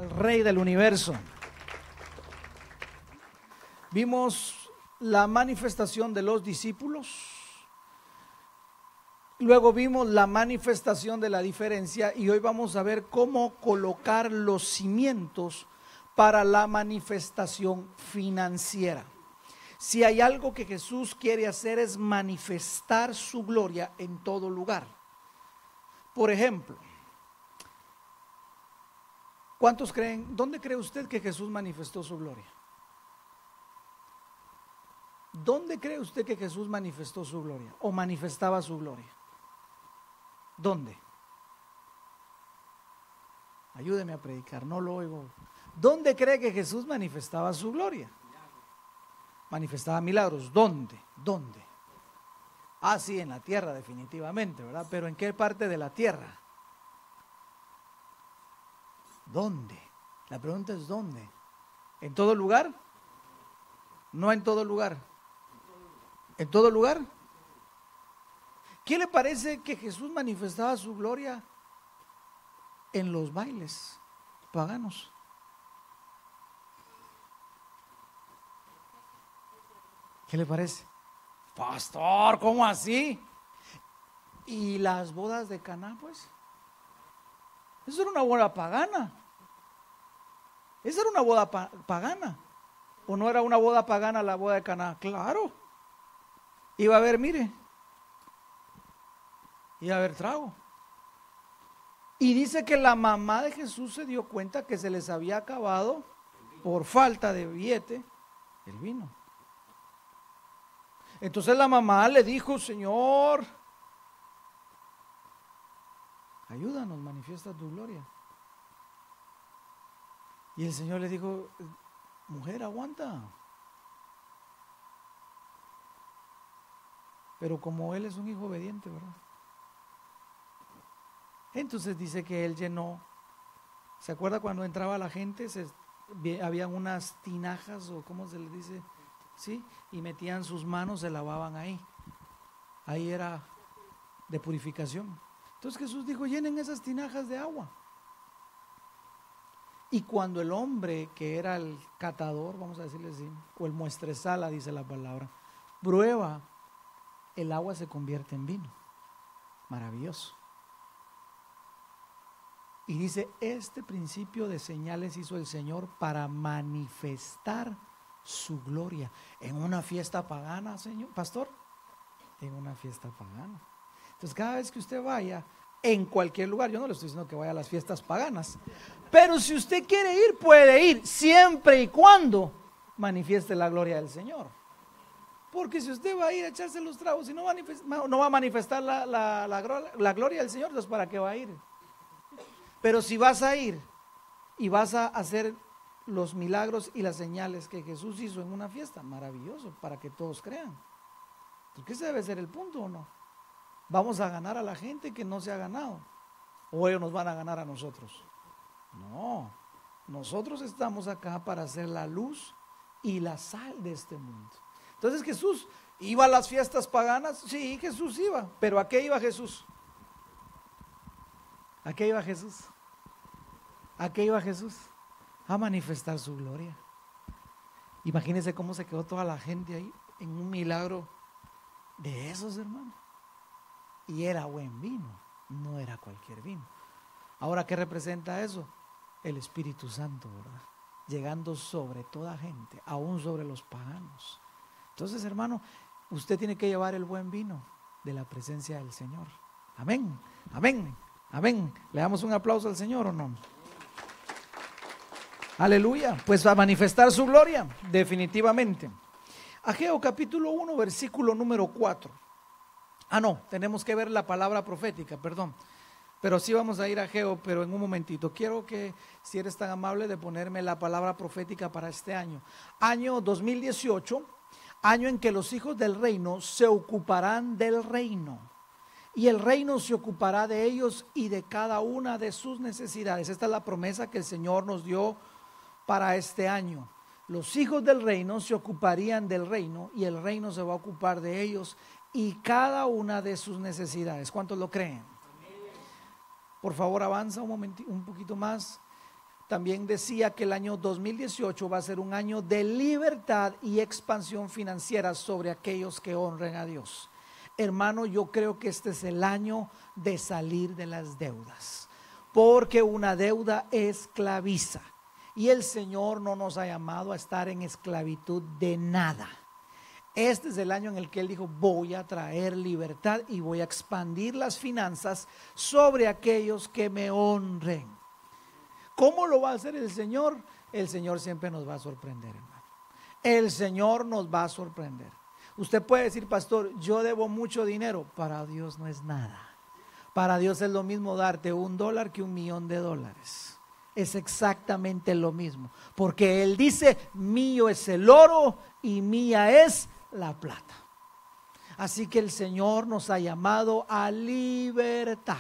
al Rey del universo. Vimos la manifestación de los discípulos, luego vimos la manifestación de la diferencia y hoy vamos a ver cómo colocar los cimientos para la manifestación financiera. Si hay algo que Jesús quiere hacer es manifestar su gloria en todo lugar. Por ejemplo, ¿cuántos creen? ¿Dónde cree usted que Jesús manifestó su gloria? ¿Dónde cree usted que Jesús manifestó su gloria o manifestaba su gloria? ¿Dónde? Ayúdeme a predicar, no lo oigo. ¿Dónde cree que Jesús manifestaba su gloria? Manifestaba milagros. ¿Dónde? ¿Dónde? Ah, sí, en la tierra definitivamente, ¿verdad? Pero ¿en qué parte de la tierra? ¿Dónde? La pregunta es ¿dónde? ¿En todo lugar? No en todo lugar. ¿En todo lugar? ¿Qué le parece que Jesús manifestaba su gloria en los bailes paganos? ¿Qué le parece? Pastor, ¿cómo así? ¿Y las bodas de Caná, pues? Eso era una boda pagana. Esa era una boda pagana. ¿O no era una boda pagana la boda de Caná? Claro. Iba a haber, mire, iba a haber trago. Y dice que la mamá de Jesús se dio cuenta que se les había acabado, por falta de billete, el vino. Entonces la mamá le dijo: Señor, ayúdanos, manifiesta tu gloria. Y el Señor le dijo: mujer, aguanta. Pero como él es un hijo obediente, ¿verdad? Entonces dice que él llenó. ¿Se acuerda cuando entraba la gente? Habían unas tinajas, o ¿cómo se le dice? ¿Sí? Y metían sus manos, se lavaban ahí. Ahí era de purificación. Entonces Jesús dijo: llenen esas tinajas de agua. Y cuando el hombre que era el catador, vamos a decirle así, o el muestresala, dice la palabra, prueba, el agua se convierte en vino. Maravilloso. Y dice: este principio de señales hizo el Señor para manifestar su gloria. En una fiesta pagana, señor pastor, en una fiesta pagana. Entonces cada vez que usted vaya en cualquier lugar, yo no le estoy diciendo que vaya a las fiestas paganas, pero si usted quiere ir, puede ir, siempre y cuando manifieste la gloria del Señor. Porque si usted va a ir a echarse los tragos y no va a manifestar la gloria del Señor, entonces ¿para qué va a ir? Pero si vas a ir y vas a hacer los milagros y las señales que Jesús hizo en una fiesta, maravilloso, para que todos crean. Porque ese debe ser el punto, ¿o no? ¿Vamos a ganar a la gente que no se ha ganado? ¿O ellos nos van a ganar a nosotros? No, nosotros estamos acá para ser la luz y la sal de este mundo. Entonces Jesús iba a las fiestas paganas. Sí, Jesús iba, pero ¿a qué iba Jesús? ¿A qué iba Jesús? ¿A qué iba Jesús? A manifestar su gloria. Imagínense cómo se quedó toda la gente ahí en un milagro de esos, hermanos. Y era buen vino, no era cualquier vino. Ahora, ¿qué representa eso? El Espíritu Santo, ¿verdad? Llegando sobre toda gente, aún sobre los paganos. Entonces, hermano, usted tiene que llevar el buen vino de la presencia del Señor. Amén, amén, amén. ¿Le damos un aplauso al Señor o no? Aleluya. Pues a manifestar su gloria, definitivamente. Ageo capítulo 1, versículo número 4. No, tenemos que ver la palabra profética, perdón. Pero sí vamos a ir a Ageo, pero en un momentito. Quiero que, si eres tan amable, de ponerme la palabra profética para este año. Año 2018, año en que los hijos del reino se ocuparán del reino. Y el reino se ocupará de ellos y de cada una de sus necesidades. Esta es la promesa que el Señor nos dio para este año. Los hijos del reino se ocuparían del reino y el reino se va a ocupar de ellos y cada una de sus necesidades. ¿Cuántos lo creen? Por favor, avanza un poquito más. también decía que el año 2018 va a ser un año de libertad y expansión financiera sobre aquellos que honren a Dios. Hermano, yo creo que este es el año de salir de las deudas, porque una deuda esclaviza y el Señor no nos ha llamado a estar en esclavitud de nada. Este es el año en el que Él dijo: voy a traer libertad y voy a expandir las finanzas sobre aquellos que me honren. ¿Cómo lo va a hacer el Señor? El Señor siempre nos va a sorprender, hermano. El Señor nos va a sorprender. Usted puede decir: pastor, yo debo mucho dinero. Para Dios no es nada. Para Dios es lo mismo darte $1 que $1.000.000. Es exactamente lo mismo, porque Él dice: mío es el oro y mía es la plata. Así que el Señor nos ha llamado a libertad.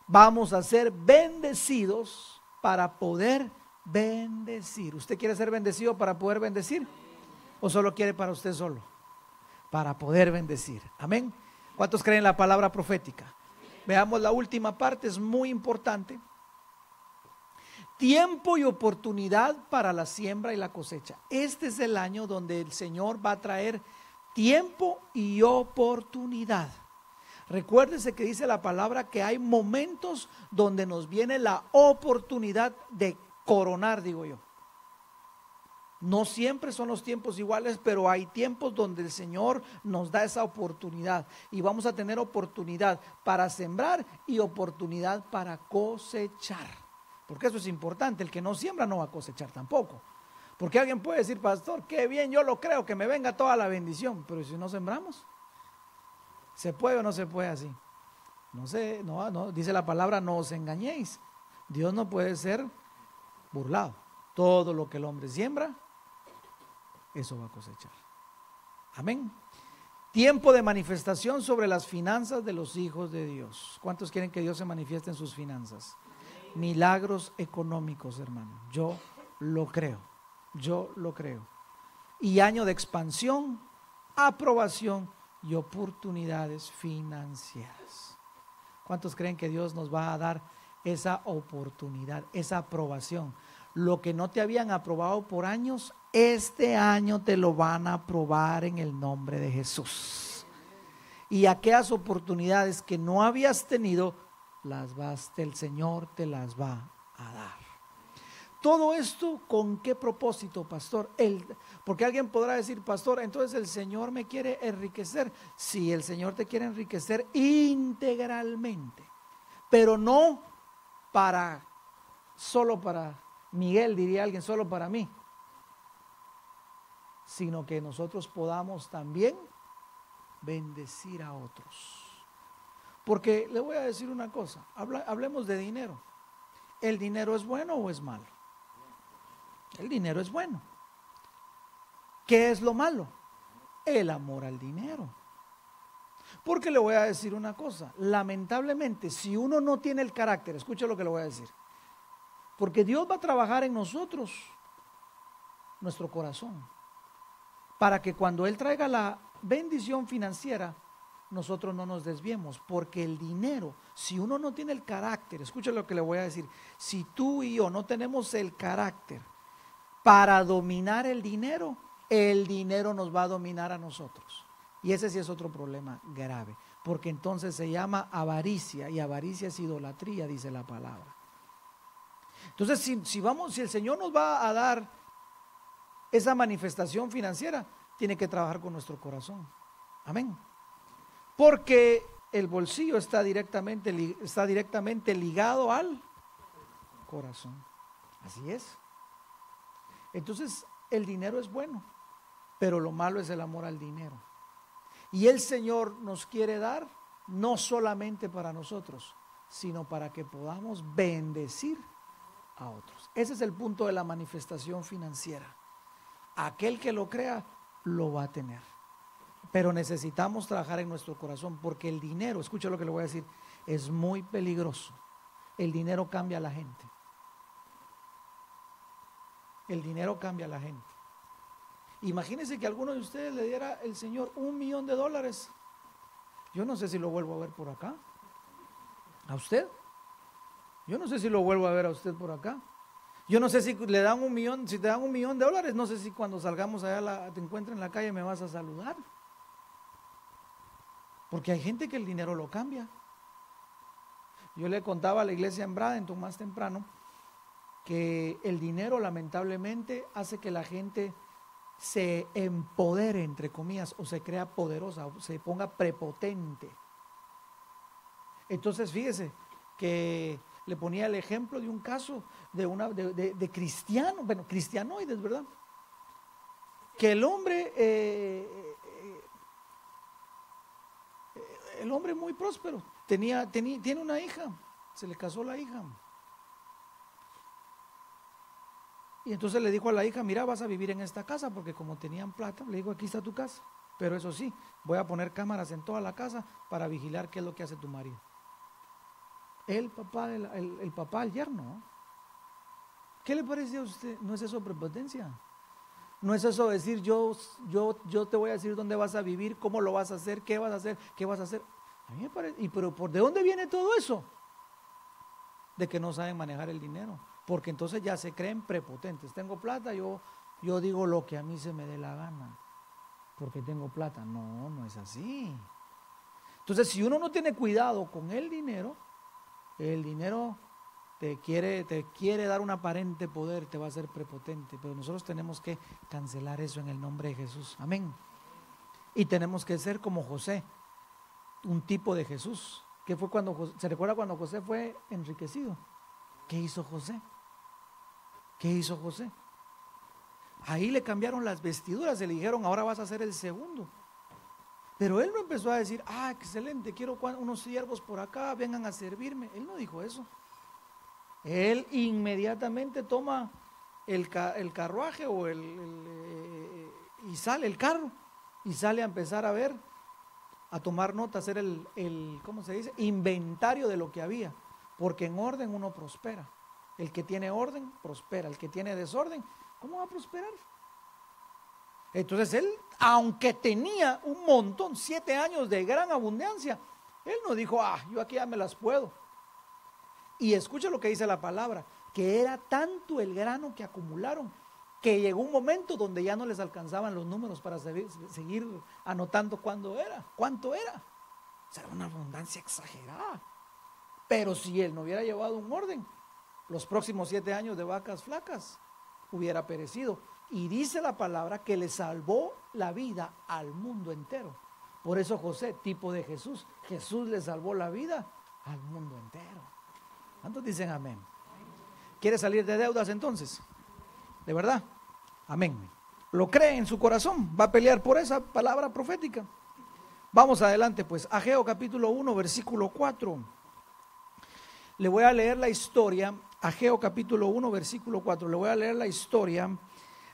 Vamos a ser bendecidos para poder bendecir. ¿Usted quiere ser bendecido para poder bendecir? ¿O solo quiere para usted solo? Para poder bendecir. Amén. ¿Cuántos creen la palabra profética? Veamos la última parte, es muy importante. Tiempo y oportunidad para la siembra y la cosecha. Este es el año donde el Señor va a traer tiempo y oportunidad. Recuérdese que dice la palabra que hay momentos donde nos viene la oportunidad de coronar, digo yo. No siempre son los tiempos iguales, pero hay tiempos donde el Señor nos da esa oportunidad. Y vamos a tener oportunidad para sembrar y oportunidad para cosechar. Porque eso es importante, el que no siembra no va a cosechar tampoco. Porque alguien puede decir: pastor, qué bien, yo lo creo, que me venga toda la bendición. Pero si no sembramos, ¿se puede o no se puede así? No sé, no, dice la palabra: no os engañéis. Dios no puede ser burlado. Todo lo que el hombre siembra, eso va a cosechar. Amén. Tiempo de manifestación sobre las finanzas de los hijos de Dios. ¿Cuántos quieren que Dios se manifieste en sus finanzas? Milagros económicos, hermano. Yo lo creo. Yo lo creo. Y año de expansión, aprobación y oportunidades financieras. ¿Cuántos creen que Dios nos va a dar esa oportunidad, esa aprobación? Lo que no te habían aprobado por años, este año te lo van a aprobar en el nombre de Jesús. Y aquellas oportunidades que no habías tenido, el Señor te las va a dar. Todo esto, ¿con qué propósito, pastor? Porque alguien podrá decir: pastor, entonces el Señor me quiere enriquecer. Sí, el Señor te quiere enriquecer integralmente, pero no solo para Miguel, diría alguien, solo para mí, sino que nosotros podamos también bendecir a otros. Porque le voy a decir una cosa, hablemos de dinero. ¿El dinero es bueno o es malo? El dinero es bueno. ¿Qué es lo malo? El amor al dinero. Porque le voy a decir una cosa, lamentablemente, si uno no tiene el carácter, escuche lo que le voy a decir, porque Dios va a trabajar en nosotros, nuestro corazón, para que cuando Él traiga la bendición financiera, nosotros no nos desviemos, porque el dinero, si uno no tiene el carácter, escuche lo que le voy a decir, si tú y yo no tenemos el carácter para dominar el dinero nos va a dominar a nosotros. Y ese sí es otro problema grave, porque entonces se llama avaricia, y avaricia es idolatría, dice la palabra. Entonces, si el Señor nos va a dar esa manifestación financiera, tiene que trabajar con nuestro corazón. Amén. Porque el bolsillo está directamente ligado al corazón. Así es. Entonces, el dinero es bueno, pero lo malo es el amor al dinero. Y el Señor nos quiere dar no solamente para nosotros, sino para que podamos bendecir a otros. Ese es el punto de la manifestación financiera. Aquel que lo crea, lo va a tener. Pero necesitamos trabajar en nuestro corazón, porque el dinero, escucha lo que le voy a decir, es muy peligroso. El dinero cambia a la gente. El dinero cambia a la gente. Imagínense que a alguno de ustedes le diera el Señor $1.000.000. Yo no sé si lo vuelvo a ver por acá. ¿A usted? Yo no sé si lo vuelvo a ver a usted por acá. Yo no sé si le dan un millón, si te dan $1,000,000, no sé si cuando salgamos allá te encuentre en la calle me vas a saludar. Porque hay gente que el dinero lo cambia. Yo le contaba a la iglesia en Bradenton más temprano que el dinero lamentablemente hace que la gente se empodere, entre comillas, o se crea poderosa, o se ponga prepotente. Entonces fíjese que le ponía el ejemplo de un caso de cristiano, bueno, cristianoides, ¿verdad? Que el hombre muy próspero, tiene una hija, se le casó la hija. Y entonces le dijo a la hija, mira, vas a vivir en esta casa, porque como tenían plata, le dijo, aquí está tu casa. Pero eso sí, voy a poner cámaras en toda la casa para vigilar qué es lo que hace tu marido. El papá, el yerno, ¿no? ¿Qué le parece a usted? ¿No es eso prepotencia? ¿No es eso decir yo te voy a decir dónde vas a vivir, cómo lo vas a hacer, qué vas a hacer, qué vas a hacer? A mí me parece, pero ¿de dónde viene todo eso? De que no saben manejar el dinero, porque entonces ya se creen prepotentes. Tengo plata, yo digo lo que a mí se me dé la gana, porque tengo plata. No, no es así. Entonces, si uno no tiene cuidado con el dinero te quiere dar un aparente poder, te va a hacer prepotente, pero nosotros tenemos que cancelar eso en el nombre de Jesús, amén. Y tenemos que ser como José, un tipo de Jesús, que fue ¿se recuerda cuando José fue enriquecido? ¿Qué hizo José? ¿Qué hizo José? Ahí le cambiaron las vestiduras, le dijeron, ahora vas a ser el segundo. Pero él no empezó a decir, excelente, quiero unos siervos por acá, vengan a servirme. Él no dijo eso. Él inmediatamente toma el carruaje y sale el carro y sale a empezar a ver, a tomar nota, a hacer ¿cómo se dice? Inventario de lo que había, porque en orden uno prospera. El que tiene orden prospera, el que tiene desorden, ¿cómo va a prosperar? Entonces él, aunque tenía un montón, 7 años de gran abundancia, él no dijo, yo aquí ya me las puedo. Y escucha lo que dice la palabra, que era tanto el grano que acumularon, que llegó un momento donde ya no les alcanzaban los números para seguir anotando cuánto era. O sea, era una abundancia exagerada. Pero si él no hubiera llevado un orden, los próximos 7 años de vacas flacas hubiera perecido. Y dice la palabra que le salvó la vida al mundo entero. Por eso José, tipo de Jesús, Jesús le salvó la vida al mundo entero. ¿Cuántos dicen amén? ¿Quiere salir de deudas entonces? ¿De verdad? Amén. ¿Lo cree en su corazón? ¿Va a pelear por esa palabra profética? Vamos adelante pues. Ageo capítulo 1, versículo 4. Le voy a leer la historia. Ageo capítulo 1, versículo 4. Le voy a leer la historia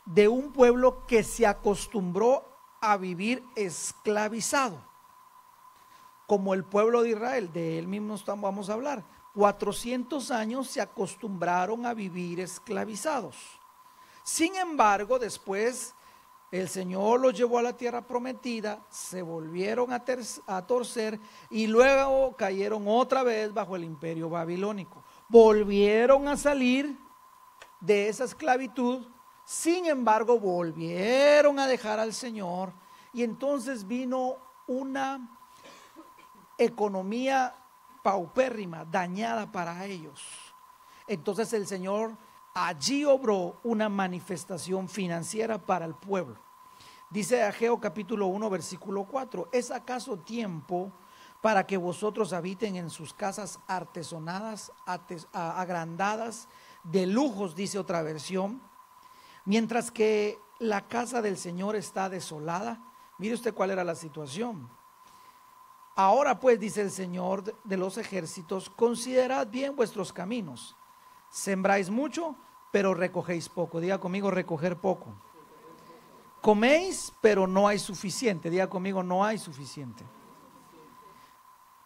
de un pueblo que se acostumbró a vivir esclavizado, como el pueblo de Israel. De él mismo vamos a hablar. 400 años se acostumbraron a vivir esclavizados. Sin embargo, después el Señor los llevó a la tierra prometida, se volvieron a torcer y luego cayeron otra vez bajo el imperio babilónico. Volvieron a salir de esa esclavitud, sin embargo, volvieron a dejar al Señor y entonces vino una economía paupérrima, dañada para ellos. Entonces el Señor allí obró una manifestación financiera para el pueblo. Dice Ageo capítulo 1 versículo 4: ¿Es acaso tiempo para que vosotros habiten en sus casas artesonadas, agrandadas, de lujos? Dice otra versión. Mientras que la casa del Señor está desolada. Mire usted cuál era la situación. Ahora pues, dice el Señor de los ejércitos, considerad bien vuestros caminos. Sembráis mucho, pero recogéis poco. Diga conmigo, recoger poco. Coméis, pero no hay suficiente. Diga conmigo, no hay suficiente.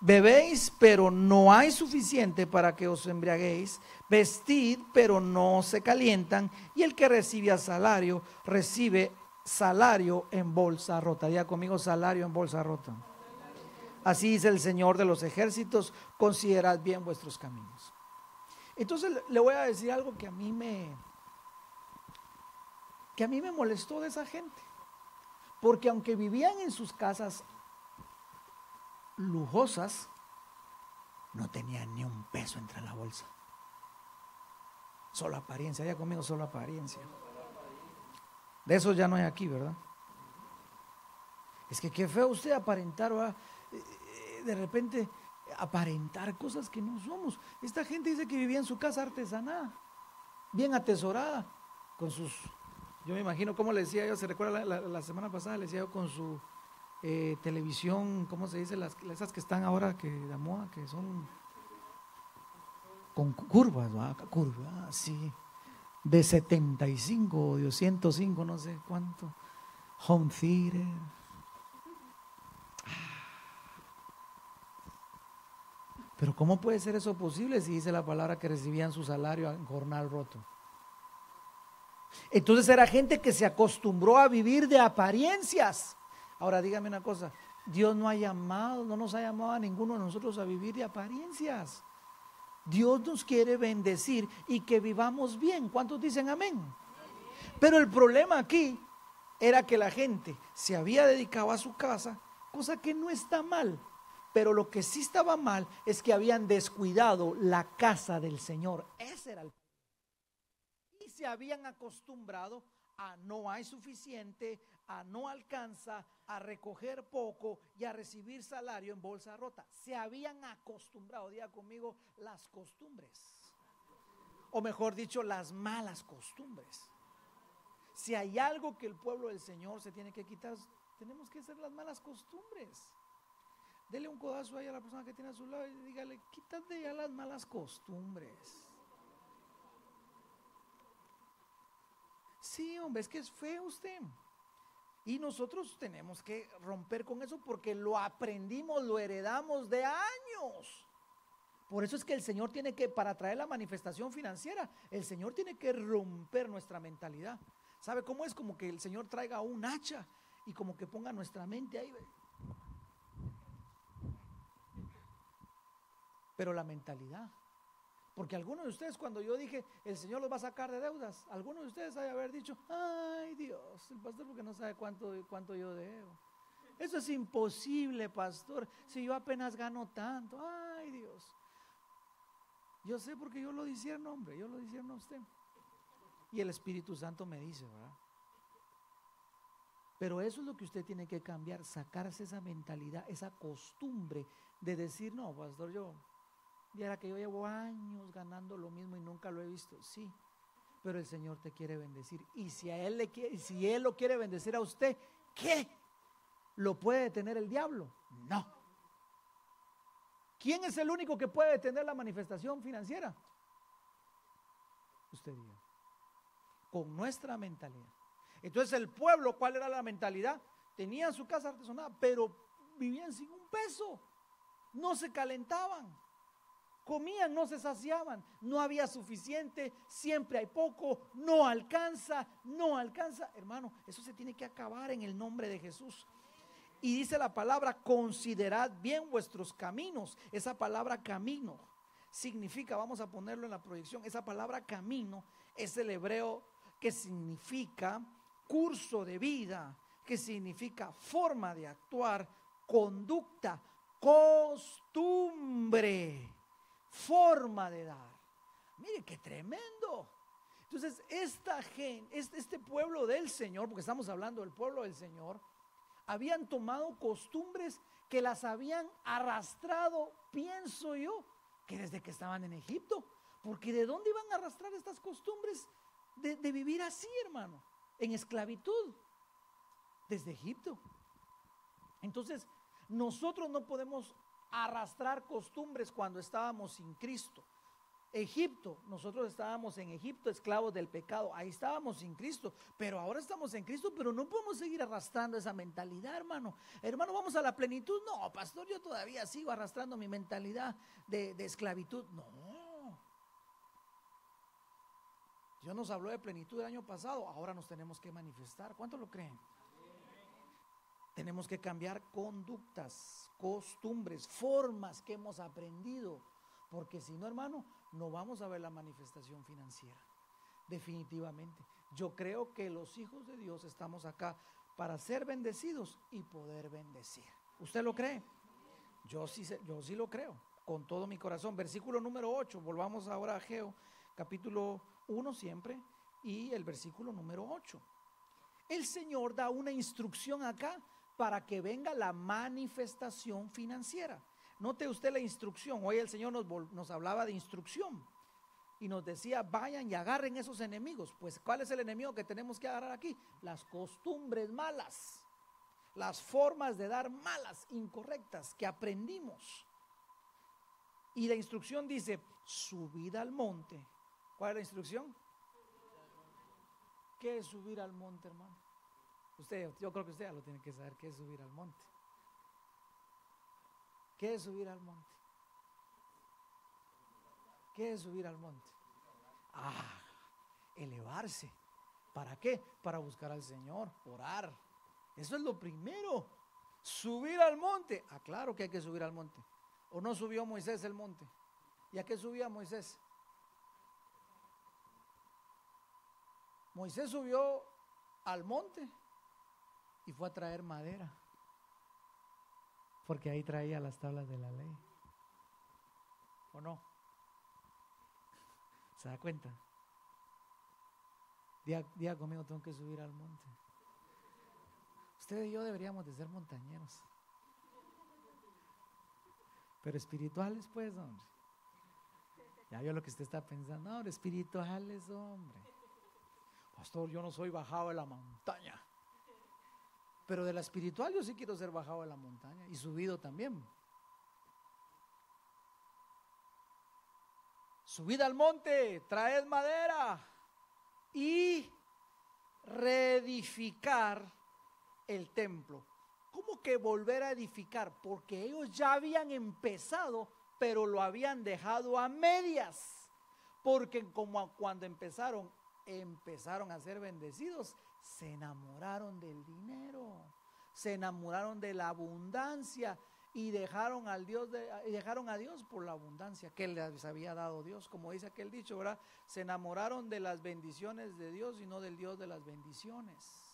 Bebéis, pero no hay suficiente para que os embriaguéis. Vestid, pero no se calientan. Y el que recibe salario, recibe salario en bolsa rota. Diga conmigo, salario en bolsa rota. Así dice el Señor de los ejércitos, considerad bien vuestros caminos. Entonces le voy a decir algo que a mí me molestó de esa gente. Porque aunque vivían en sus casas lujosas, no tenían ni un peso entre la bolsa. Solo apariencia, ya conmigo solo apariencia. De eso ya no hay aquí, ¿verdad? Es que qué feo usted aparentar, ¿verdad? De repente aparentar cosas que no somos. Esta gente dice que vivía en su casa artesanal, bien atesorada, con sus, yo me imagino cómo le decía yo, se recuerda la semana pasada, le decía yo con su televisión, ¿cómo se dice? Esas que están ahora que de moda, que son con curvas, ¿verdad? Curvas, sí, de 75 o de 105, no sé cuánto, home theater. Pero ¿cómo puede ser eso posible si dice la palabra que recibían su salario en jornal roto? Entonces era gente que se acostumbró a vivir de apariencias. Ahora dígame una cosa, Dios no nos ha llamado a ninguno de nosotros a vivir de apariencias. Dios nos quiere bendecir y que vivamos bien. ¿Cuántos dicen amén? Pero el problema aquí era que la gente se había dedicado a su casa, cosa que no está mal. Pero lo que sí estaba mal es que habían descuidado la casa del Señor. Ese era el problema. Y se habían acostumbrado a no hay suficiente, a no alcanza, a recoger poco y a recibir salario en bolsa rota. Se habían acostumbrado, diga conmigo, las costumbres. O mejor dicho, las malas costumbres. Si hay algo que el pueblo del Señor se tiene que quitar, tenemos que hacer las malas costumbres. Dele un codazo ahí a la persona que tiene a su lado y dígale, quítate ya las malas costumbres. Sí, hombre, es que es feo usted. Y nosotros tenemos que romper con eso porque lo aprendimos, lo heredamos de años. Por eso es que el Señor tiene que, para traer la manifestación financiera, el Señor tiene que romper nuestra mentalidad. ¿Sabe cómo es? Como que el Señor traiga un hacha y como que ponga nuestra mente ahí. Pero la mentalidad, porque algunos de ustedes, cuando yo dije el Señor los va a sacar de deudas, algunos de ustedes han de haber dicho, ay Dios, el pastor porque no sabe cuánto yo debo. Eso es imposible, pastor, si yo apenas gano tanto. Ay Dios, yo sé porque yo lo discierno, hombre, yo lo discierno a usted. Y el Espíritu Santo me dice, ¿verdad? Pero eso es lo que usted tiene que cambiar, sacarse esa mentalidad, esa costumbre de decir, no, pastor, viera que yo llevo años ganando lo mismo y nunca lo he visto. Sí, pero el Señor te quiere bendecir. Y si Él lo quiere bendecir a usted, ¿qué? ¿Lo puede detener el diablo? No. ¿Quién es el único que puede detener la manifestación financiera? Usted y yo. Con nuestra mentalidad. Entonces el pueblo, ¿cuál era la mentalidad? Tenían su casa artesanal, pero vivían sin un peso. No se calentaban. Comían, no se saciaban, no había suficiente, siempre hay poco, no alcanza. Hermano, eso se tiene que acabar en el nombre de Jesús. Y dice la palabra, considerad bien vuestros caminos. Esa palabra camino significa, vamos a ponerlo en la proyección, esa palabra camino es el hebreo que significa curso de vida, que significa forma de actuar, conducta, costumbre, forma de dar. Mire qué tremendo. Entonces esta gente, este pueblo del Señor, porque estamos hablando del pueblo del Señor, habían tomado costumbres que las habían arrastrado, pienso yo, que desde que estaban en Egipto. Porque ¿de dónde iban a arrastrar estas costumbres de vivir así, hermano? En esclavitud, desde Egipto. Entonces nosotros no podemos arrastrar costumbres cuando estábamos sin Cristo. Egipto, nosotros estábamos en Egipto esclavos del pecado, ahí estábamos sin Cristo, pero ahora estamos en Cristo, pero no podemos seguir arrastrando esa mentalidad, hermano. Hermano, vamos a la plenitud. No, pastor, yo todavía sigo arrastrando mi mentalidad de esclavitud. No. Dios nos habló de plenitud el año pasado, ahora nos tenemos que manifestar. ¿Cuántos lo creen? Tenemos que cambiar conductas, costumbres, formas que hemos aprendido. Porque si no, hermano, no vamos a ver la manifestación financiera. Definitivamente. Yo creo que los hijos de Dios estamos acá para ser bendecidos y poder bendecir. ¿Usted lo cree? Yo sí lo creo, con todo mi corazón. Versículo número 8, volvamos ahora a Ageo, capítulo 1 siempre, y el versículo número 8. El Señor da una instrucción acá para que venga la manifestación financiera. Note usted la instrucción. Hoy el Señor nos hablaba de instrucción y nos decía, vayan y agarren esos enemigos. Pues, ¿cuál es el enemigo que tenemos que agarrar aquí? Las costumbres malas, las formas de dar malas, incorrectas, que aprendimos. Y la instrucción dice, subid al monte. ¿Cuál es la instrucción? ¿Qué es subir al monte, hermano? Yo creo que usted ya lo tiene que saber, ¿qué es subir al monte? ¿Qué es subir al monte? ¿Qué es subir al monte? Elevarse. ¿Para qué? Para buscar al Señor, orar. Eso es lo primero. Subir al monte. Claro que hay que subir al monte. ¿O no subió Moisés el monte? ¿Y a qué subía Moisés? Moisés subió al monte y fue a traer madera, porque ahí traía las tablas de la ley. ¿O no? ¿Se da cuenta? Diga conmigo, tengo que subir al monte. Usted y yo deberíamos de ser montañeros, pero espirituales, pues, hombre. Ya vio lo que usted está pensando. No, espirituales, hombre. Pastor, yo no soy bajado de la montaña, pero de la espiritual yo sí quiero ser bajado de la montaña y subido también. Subid al monte, traed madera y reedificar el templo. ¿Cómo que volver a edificar? Porque ellos ya habían empezado, pero lo habían dejado a medias. Porque como cuando empezaron a ser bendecidos, se enamoraron del dinero, se enamoraron de la abundancia y dejaron a Dios por la abundancia que les había dado Dios. Como dice aquel dicho, ¿verdad? Se enamoraron de las bendiciones de Dios y no del Dios de las bendiciones.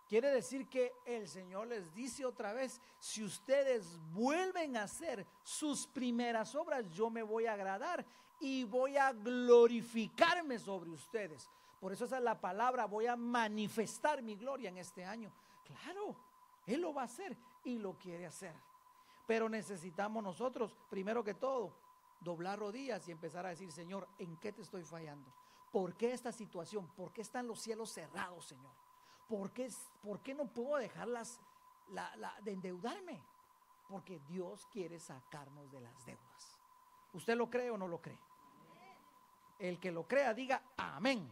Quiere decir que el Señor les dice otra vez, si ustedes vuelven a hacer sus primeras obras, yo me voy a agradar y voy a glorificarme sobre ustedes. Por eso esa es la palabra, voy a manifestar mi gloria en este año. Claro, Él lo va a hacer y lo quiere hacer. Pero necesitamos nosotros, primero que todo, doblar rodillas y empezar a decir, Señor, ¿en qué te estoy fallando? ¿Por qué esta situación? ¿Por qué están los cielos cerrados, Señor? ¿Por qué no puedo dejar de endeudarme? Porque Dios quiere sacarnos de las deudas. ¿Usted lo cree o no lo cree? El que lo crea diga amén.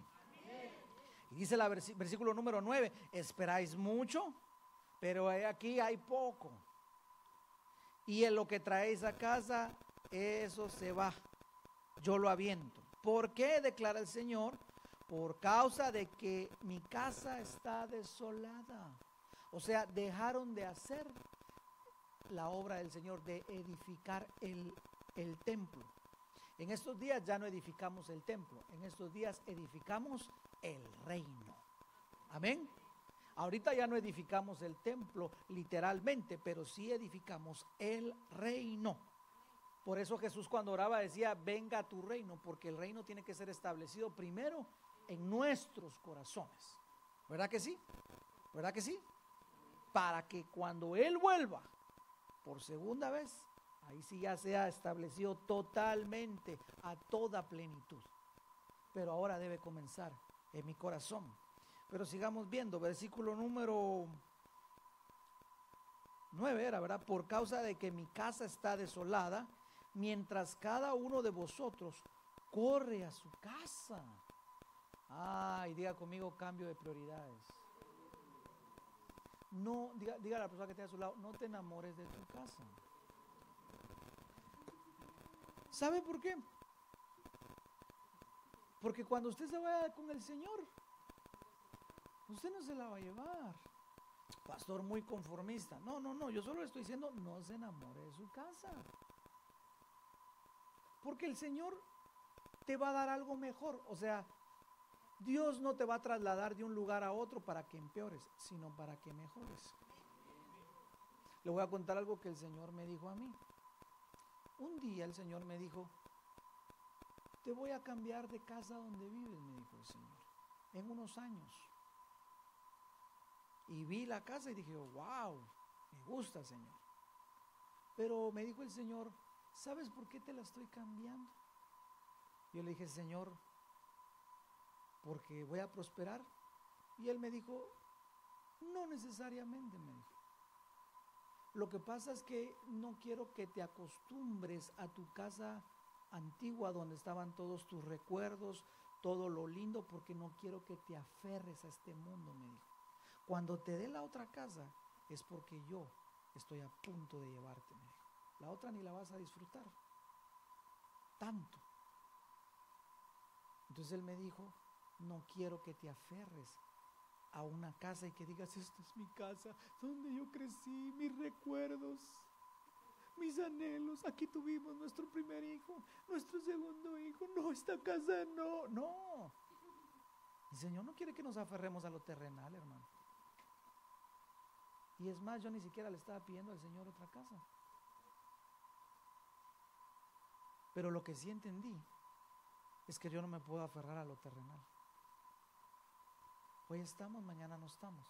Y dice el versículo número 9, esperáis mucho, pero aquí hay poco. Y en lo que traéis a casa, eso se va. Yo lo aviento. ¿Por qué? Declara el Señor. Por causa de que mi casa está desolada. O sea, dejaron de hacer la obra del Señor, de edificar el templo. En estos días ya no edificamos el templo, en estos días edificamos el reino. Amén. Ahorita ya no edificamos el templo literalmente, pero sí edificamos el reino. Por eso Jesús cuando oraba decía, venga a tu reino, porque el reino tiene que ser establecido primero en nuestros corazones. ¿Verdad que sí? ¿Verdad que sí? Para que cuando Él vuelva por segunda vez, ahí sí ya sea establecido totalmente, a toda plenitud. Pero ahora debe comenzar en mi corazón. Pero sigamos viendo, versículo número 9 era, ¿verdad? Por causa de que mi casa está desolada, mientras cada uno de vosotros corre a su casa. Y diga conmigo, cambio de prioridades. No, diga a la persona que está a su lado, no te enamores de tu casa. ¿Sabe por qué? Porque cuando usted se vaya con el Señor, usted no se la va a llevar. Pastor, muy conformista. No, yo solo le estoy diciendo, no se enamore de su casa. Porque el Señor te va a dar algo mejor. O sea, Dios no te va a trasladar de un lugar a otro para que empeores, sino para que mejores. Le voy a contar algo que el Señor me dijo a mí. Un día el Señor me dijo, te voy a cambiar de casa donde vives, me dijo el Señor, en unos años. Y vi la casa y dije, wow, me gusta, Señor. Pero me dijo el Señor, ¿sabes por qué te la estoy cambiando? Yo le dije, Señor, porque voy a prosperar. Y Él me dijo, no necesariamente, me dijo. Lo que pasa es que no quiero que te acostumbres a tu casa antigua donde estaban todos tus recuerdos, todo lo lindo, porque no quiero que te aferres a este mundo, me dijo. Cuando te dé la otra casa es porque yo estoy a punto de llevarte, me dijo. La otra ni la vas a disfrutar tanto. Entonces Él me dijo, no quiero que te aferres a una casa y que digas, esta es mi casa, donde yo crecí, mis recuerdos, mis anhelos, aquí tuvimos nuestro primer hijo, nuestro segundo hijo, no, esta casa no, no. El Señor no quiere que nos aferremos a lo terrenal, hermano. Y es más, yo ni siquiera le estaba pidiendo al Señor otra casa. Pero lo que sí entendí es que yo no me puedo aferrar a lo terrenal. Hoy estamos, mañana no estamos.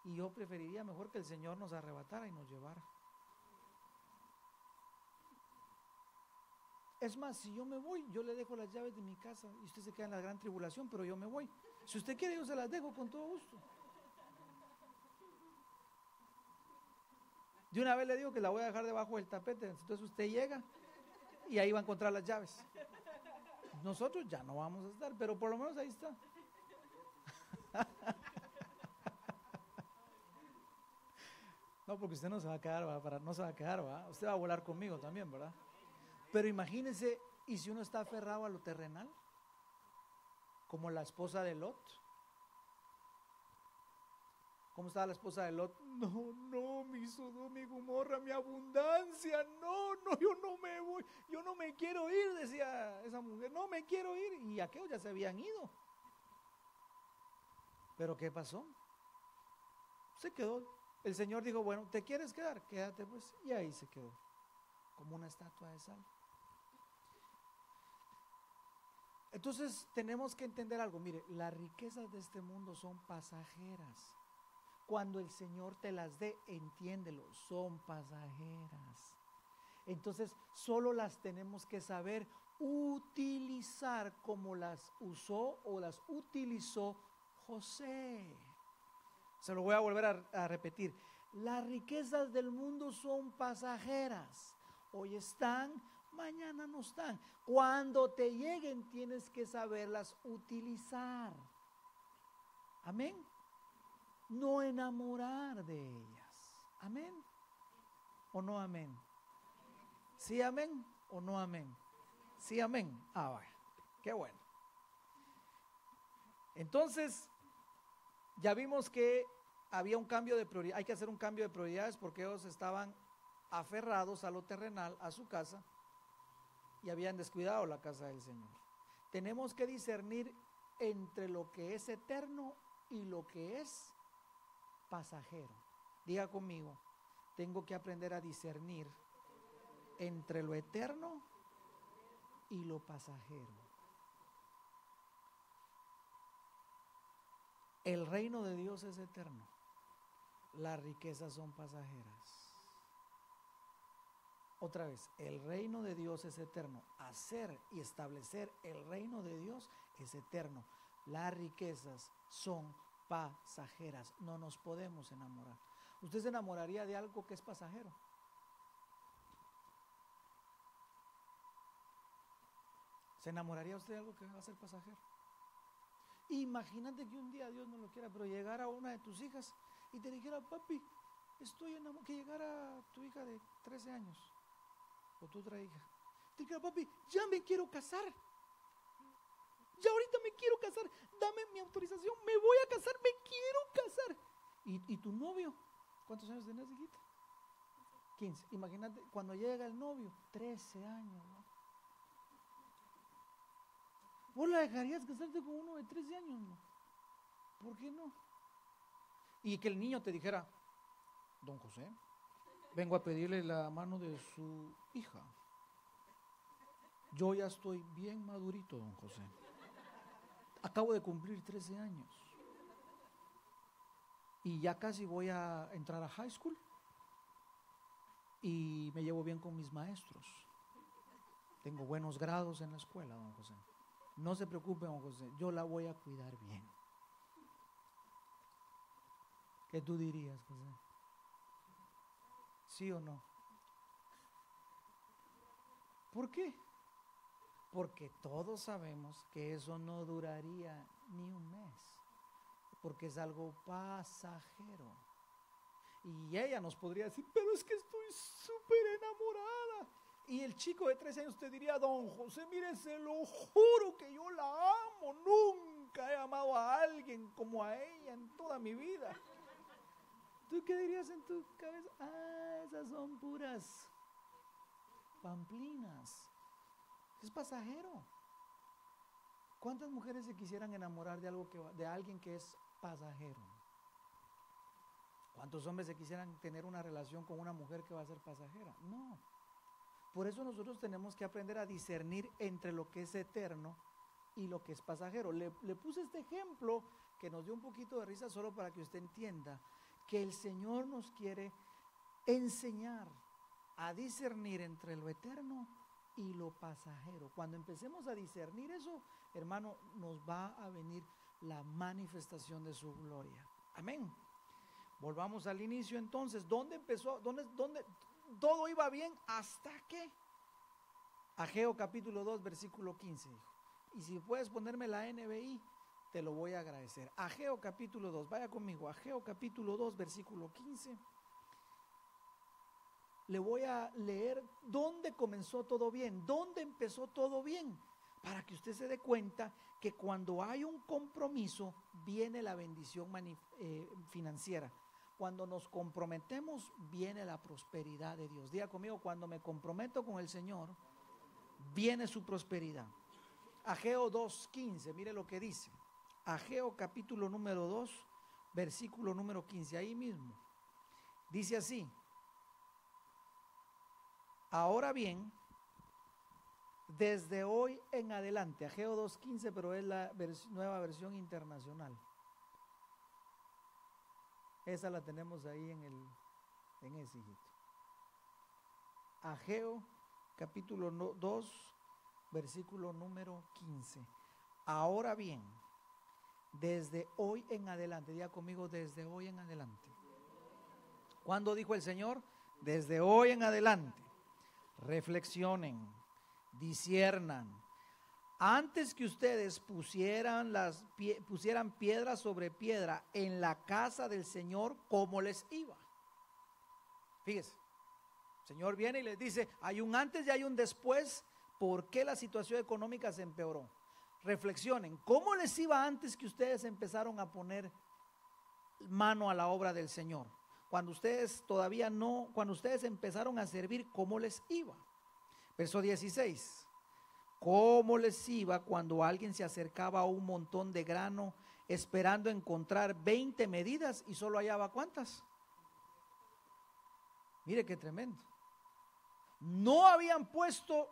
Y yo preferiría mejor que el Señor nos arrebatara y nos llevara. Es más, si yo me voy, yo le dejo las llaves de mi casa y usted se queda en la gran tribulación, pero yo me voy. Si usted quiere, yo se las dejo con todo gusto. De una vez le digo que la voy a dejar debajo del tapete, entonces usted llega y ahí va a encontrar las llaves. Nosotros ya no vamos a estar, pero por lo menos ahí está. No, porque usted no se va a quedar, ¿verdad? No se va a quedar, ¿verdad? Usted va a volar conmigo también, ¿verdad? Pero imagínense, ¿y si uno está aferrado a lo terrenal? Como la esposa de Lot. ¿Cómo estaba la esposa de Lot? No, no, mi Sodoma y Gomorra, mi abundancia, no, no, yo no me voy, yo no me quiero ir, decía esa mujer, no me quiero ir. Y aquellos ya se habían ido. ¿Pero qué pasó? Se quedó. El Señor dijo, bueno, ¿te quieres quedar? Quédate pues. Y ahí se quedó, como una estatua de sal. Entonces tenemos que entender algo. Mire, las riquezas de este mundo son pasajeras. Cuando el Señor te las dé, entiéndelo, son pasajeras. Entonces solo las tenemos que saber utilizar como las usó o las utilizó José. Se lo voy a volver a repetir. Las riquezas del mundo son pasajeras. Hoy están, mañana no están. Cuando te lleguen tienes que saberlas utilizar. Amén. No enamorar de ellas. Amén. ¿O no amén? ¿Sí amén o no amén? Sí amén. Ah, vaya. Qué bueno. Entonces, ya vimos que había un cambio de prioridad. Hay que hacer un cambio de prioridades porque ellos estaban aferrados a lo terrenal, a su casa, y habían descuidado la casa del Señor. Tenemos que discernir entre lo que es eterno y lo que es pasajero. Diga conmigo, tengo que aprender a discernir entre lo eterno y lo pasajero. El reino de Dios es eterno, las riquezas son pasajeras. Otra vez, el reino de Dios es eterno. Hacer y establecer el reino de Dios es eterno. Las riquezas son pasajeras. No nos podemos enamorar. ¿Usted se enamoraría de algo que es pasajero? ¿Se enamoraría usted de algo que va a ser pasajero? Imagínate que un día Dios no lo quiera, pero llegara una de tus hijas y te dijera, papi, estoy enamorado, que llegara tu hija de 13 años o tu otra hija, te dijera, papi, ya me quiero casar, ya ahorita me quiero casar, dame mi autorización, me voy a casar, me quiero casar. ¿Y tu novio? ¿Cuántos años tenés, hijita? 15. Imagínate, cuando llega el novio, 13 años, ¿no? ¿Vos la dejarías casarte con uno de 13 años? No? ¿Por qué no? Y que el niño te dijera, don José, vengo a pedirle la mano de su hija. Yo ya estoy bien madurito, don José. Acabo de cumplir 13 años. Y ya casi voy a entrar a high school. Y me llevo bien con mis maestros. Tengo buenos grados en la escuela, don José. No se preocupe, don José, yo la voy a cuidar bien. ¿Qué tú dirías, José? ¿Sí o no? ¿Por qué? Porque todos sabemos que eso no duraría ni un mes, porque es algo pasajero. Y ella nos podría decir, pero es que estoy súper enamorada. Y el chico de 13 años te diría, don José, mire, se lo juro que yo la amo. Nunca he amado a alguien como a ella en toda mi vida. ¿Tú qué dirías en tu cabeza? Ah, esas son puras pamplinas. Es pasajero. ¿Cuántas mujeres se quisieran enamorar de alguien que es pasajero? ¿Cuántos hombres se quisieran tener una relación con una mujer que va a ser pasajera? No. Por eso nosotros tenemos que aprender a discernir entre lo que es eterno y lo que es pasajero. Le puse este ejemplo que nos dio un poquito de risa solo para que usted entienda que el Señor nos quiere enseñar a discernir entre lo eterno y lo pasajero. Cuando empecemos a discernir eso, hermano, nos va a venir la manifestación de su gloria. Amén. Volvamos al inicio entonces. ¿Dónde empezó? ¿Dónde todo iba bien hasta que? Ageo capítulo 2 versículo 15, hijo. Y si puedes ponerme la NBI, te lo voy a agradecer. Ageo capítulo 2, vaya conmigo. Ageo capítulo 2 versículo 15. Le voy a leer dónde comenzó todo bien, dónde empezó todo bien, para que usted se dé cuenta que cuando hay un compromiso viene la bendición financiera. Cuando nos comprometemos viene la prosperidad de Dios. Diga conmigo, cuando me comprometo con el Señor, viene su prosperidad. Ageo 2:15, mire lo que dice. Ageo capítulo número 2, versículo número 15, ahí mismo. Dice así: ahora bien, desde hoy en adelante, Ageo 2:15, pero es la nueva versión internacional. Esa la tenemos ahí en ese hijito. Ageo capítulo 2, versículo número 15. Ahora bien, desde hoy en adelante, diga conmigo, desde hoy en adelante. ¿Cuándo dijo el Señor? Desde hoy en adelante. Reflexionen, disciernan. Antes que ustedes pusieran piedra sobre piedra en la casa del Señor, ¿cómo les iba? Fíjese, el Señor viene y les dice, hay un antes y hay un después. ¿Por qué la situación económica se empeoró? Reflexionen, ¿cómo les iba antes que ustedes empezaron a poner mano a la obra del Señor? Cuando ustedes cuando ustedes empezaron a servir, ¿cómo les iba? Verso 16. ¿Cómo les iba cuando alguien se acercaba a un montón de grano esperando encontrar 20 medidas y solo hallaba ¿cuántas? Mire qué tremendo. No habían puesto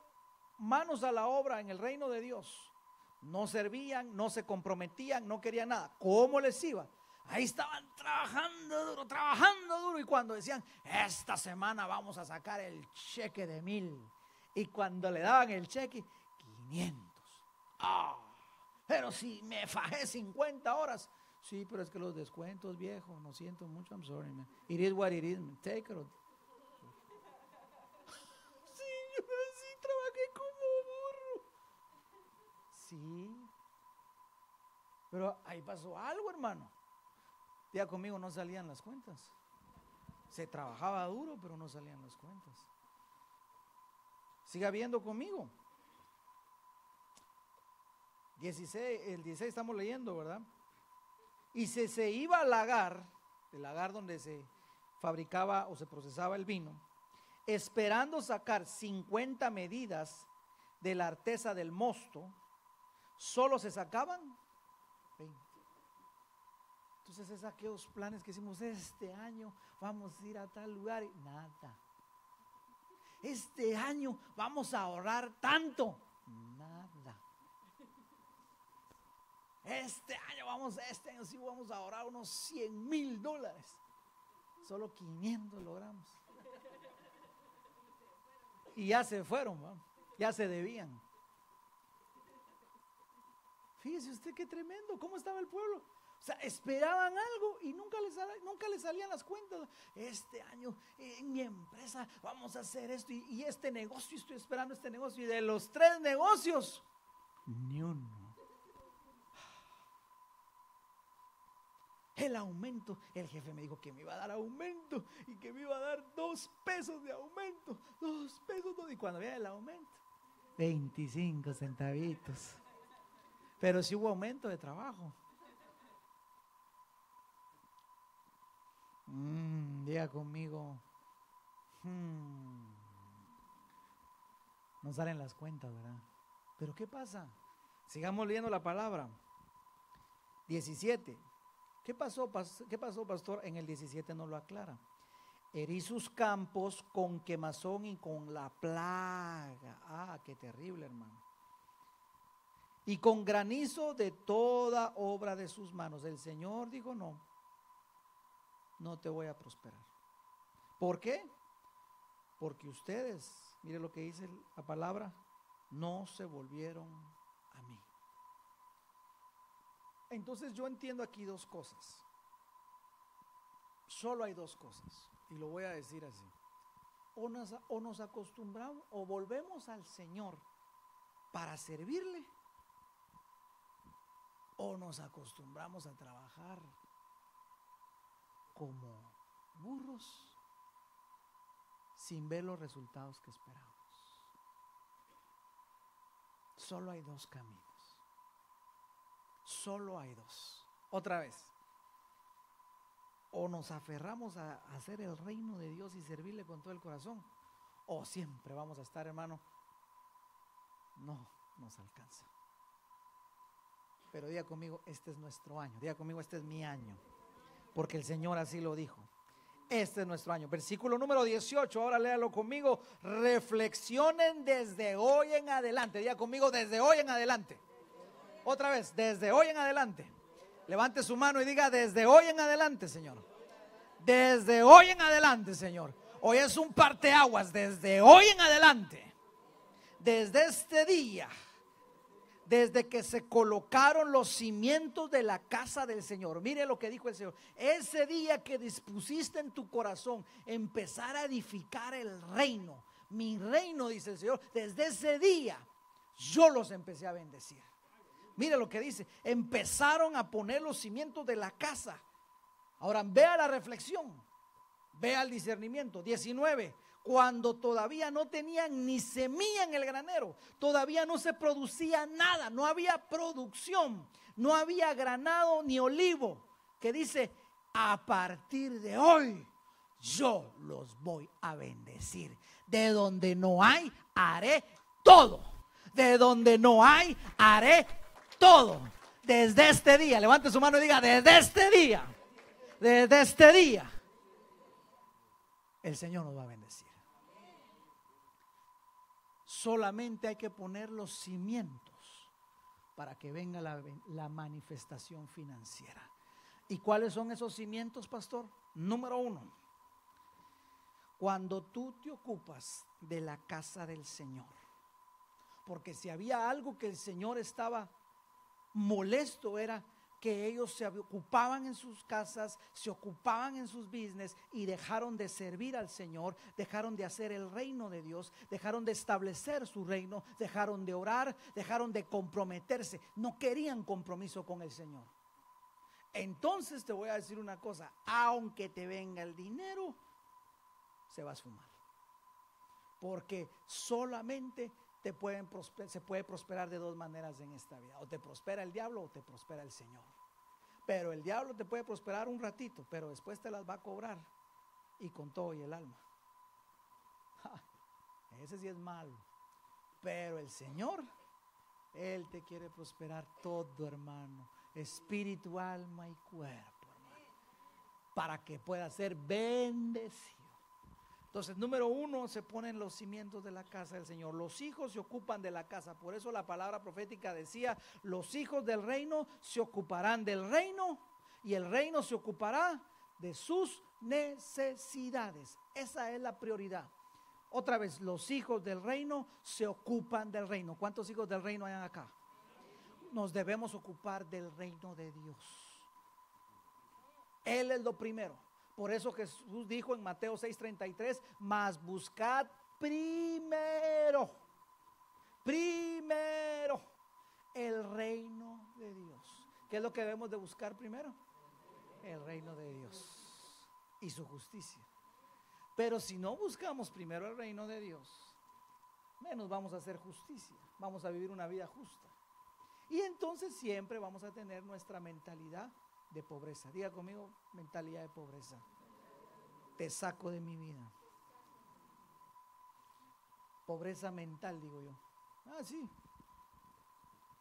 manos a la obra en el reino de Dios. No servían, no se comprometían, no querían nada. ¿Cómo les iba? Ahí estaban trabajando duro, y cuando decían, esta semana vamos a sacar el cheque de 1,000, y cuando le daban el cheque, 500. Pero si me fajé 50 horas. Sí, pero es que los descuentos, viejo, no siento mucho, I'm sorry, man. It is what it is, man. Take it. Sí, yo sí trabajé como burro. Sí, pero ahí pasó algo, hermano. Diga conmigo, no salían las cuentas. Se trabajaba duro, pero no salían las cuentas. Siga viendo conmigo. El 16 estamos leyendo, ¿verdad? Y se iba al lagar, el lagar donde se fabricaba o se procesaba el vino, esperando sacar 50 medidas de la arteza del mosto, solo se sacaban 20. Entonces es aquellos planes que hicimos: este año vamos a ir a tal lugar, y nada. Este año vamos a ahorrar tanto, nada. Este año sí vamos a ahorrar unos $100,000. Solo 500 logramos. Y ya se fueron, ¿no? Ya se debían. Fíjese usted qué tremendo, cómo estaba el pueblo. O sea, esperaban algo y nunca les salían las cuentas. Este año en mi empresa vamos a hacer esto y este negocio, estoy esperando este negocio. Y de los 3 negocios, ni uno. El aumento, el jefe me dijo que me iba a dar aumento y que me iba a dar 2 pesos de aumento. 2 pesos, y cuando vea el aumento, 25 centavitos. Pero sí hubo aumento de trabajo. Diga conmigo, no salen las cuentas, ¿verdad? Pero ¿qué pasa? Sigamos leyendo la palabra. 17. ¿Qué pasó, pastor? En el 17 no lo aclara. Herí sus campos con quemazón y con la plaga. Ah, qué terrible, hermano. Y con granizo de toda obra de sus manos. El Señor dijo: no te voy a prosperar. ¿Por qué? Porque ustedes, mire lo que dice la palabra, no se volvieron a mí. Entonces yo entiendo aquí 2 cosas. Solo hay 2 cosas, y lo voy a decir así: o nos acostumbramos o volvemos al Señor para servirle, o nos acostumbramos a trabajar como burros sin ver los resultados que esperamos. Solo hay 2 caminos. Solo hay 2. Otra vez: o nos aferramos a hacer el reino de Dios y servirle con todo el corazón, o siempre vamos a estar, hermano, no nos alcanza. Pero diga conmigo: este es nuestro año. Diga conmigo: este es mi año, porque el Señor así lo dijo. Este es nuestro año. Versículo número 18, ahora léalo conmigo: reflexionen desde hoy en adelante. Diga conmigo: desde hoy en adelante. Otra vez: desde hoy en adelante. Levante su mano y diga: desde hoy en adelante, Señor. Desde hoy en adelante, Señor. Hoy es un parteaguas. Desde hoy en adelante, desde este día, desde que se colocaron los cimientos de la casa del Señor. Mire lo que dijo el Señor: ese día que dispusiste en tu corazón empezar a edificar el reino, mi reino, dice el Señor, desde ese día yo los empecé a bendecir. Mire lo que dice: empezaron a poner los cimientos de la casa. Ahora vea la reflexión, vea el discernimiento. 19. Cuando todavía no tenían ni semilla en el granero, todavía no se producía nada, no había producción, no había granado ni olivo, que dice: a partir de hoy yo los voy a bendecir. De donde no hay, haré todo. De donde no hay, haré todo. Desde este día, levante su mano y diga: desde este día, el Señor nos va a bendecir. Solamente hay que poner los cimientos para que venga la manifestación financiera. ¿Y cuáles son esos cimientos, pastor? Número 1, cuando tú te ocupas de la casa del Señor. Porque si había algo que el Señor estaba molesto, era que ellos se ocupaban en sus casas, se ocupaban en sus business y dejaron de servir al Señor, dejaron de hacer el reino de Dios, dejaron de establecer su reino, dejaron de orar, dejaron de comprometerse, no querían compromiso con el Señor. Entonces te voy a decir una cosa: aunque te venga el dinero, se va a esfumar, porque solamente se puede prosperar de 2 maneras en esta vida: o te prospera el diablo o te prospera el Señor. Pero el diablo te puede prosperar un ratito, pero después te las va a cobrar, y con todo y el alma. Ese sí es malo. Pero el Señor Él te quiere prosperar todo, hermano, espíritu, alma y cuerpo, hermano, para que pueda ser bendecido. Entonces, número 1, se ponen los cimientos de la casa del Señor. Los hijos se ocupan de la casa. Por eso la palabra profética decía: los hijos del reino se ocuparán del reino y el reino se ocupará de sus necesidades. Esa es la prioridad. Otra vez, los hijos del reino se ocupan del reino. ¿Cuántos hijos del reino hay acá? Nos debemos ocupar del reino de Dios. Él es lo primero. Por eso Jesús dijo en Mateo 6:33: mas buscad primero el reino de Dios. ¿Qué es lo que debemos de buscar primero? El reino de Dios y su justicia. Pero si no buscamos primero el reino de Dios, menos vamos a hacer justicia, vamos a vivir una vida justa. Y entonces siempre vamos a tener nuestra mentalidad de pobreza. Diga conmigo: mentalidad de pobreza. Te saco de mi vida. Pobreza mental, digo yo. Sí.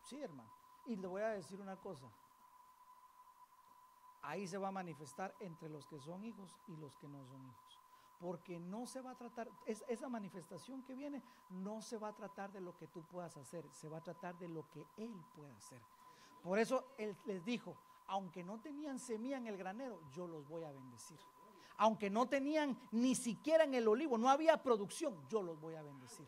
Sí, hermano. Y le voy a decir una cosa. Ahí se va a manifestar entre los que son hijos y los que no son hijos. Porque no se va a tratar, esa manifestación que viene, no se va a tratar de lo que tú puedas hacer, se va a tratar de lo que Él pueda hacer. Por eso Él les dijo: aunque no tenían semilla en el granero, yo los voy a bendecir. Aunque no tenían ni siquiera en el olivo, no había producción, yo los voy a bendecir.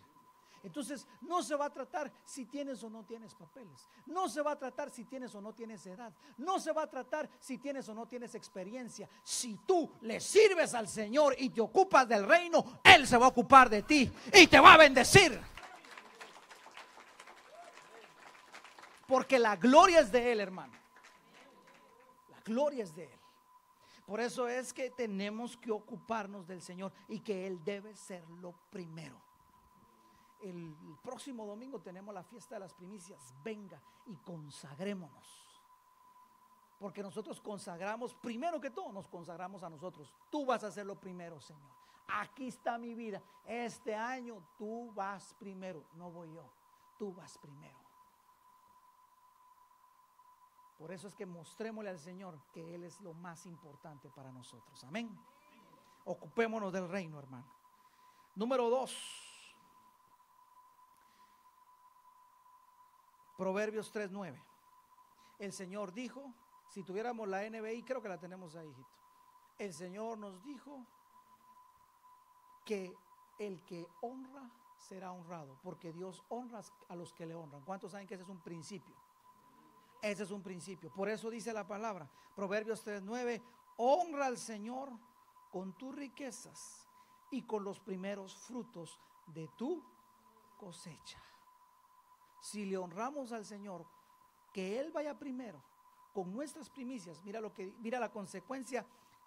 Entonces no se va a tratar si tienes o no tienes papeles, no se va a tratar si tienes o no tienes edad, no se va a tratar si tienes o no tienes experiencia. Si tú le sirves al Señor y te ocupas del reino, Él se va a ocupar de ti y te va a bendecir. Porque la gloria es de Él, hermano. La gloria es de Él. Por eso es que tenemos que ocuparnos del Señor y que Él debe ser lo primero. El próximo domingo tenemos la fiesta de las primicias. Venga y consagrémonos. Porque nosotros consagramos, primero que todo, nos consagramos a nosotros. Tú vas a hacer lo primero, Señor. Aquí está mi vida. Este año tú vas primero, no voy yo. Tú vas primero. Por eso es que mostrémosle al Señor que Él es lo más importante para nosotros. Amén. Ocupémonos del reino, hermano. Número 2. Proverbios 3:9. El Señor dijo, si tuviéramos la NBI, creo que la tenemos ahí, hijito. El Señor nos dijo que el que honra será honrado, porque Dios honra a los que le honran. ¿Cuántos saben que ese es un principio? Ese es un principio. Por eso dice la palabra, Proverbios 3:9: honra al Señor con tus riquezas y con los primeros frutos de tu cosecha. Si le honramos al Señor, que Él vaya primero con nuestras primicias, mira la consecuencia.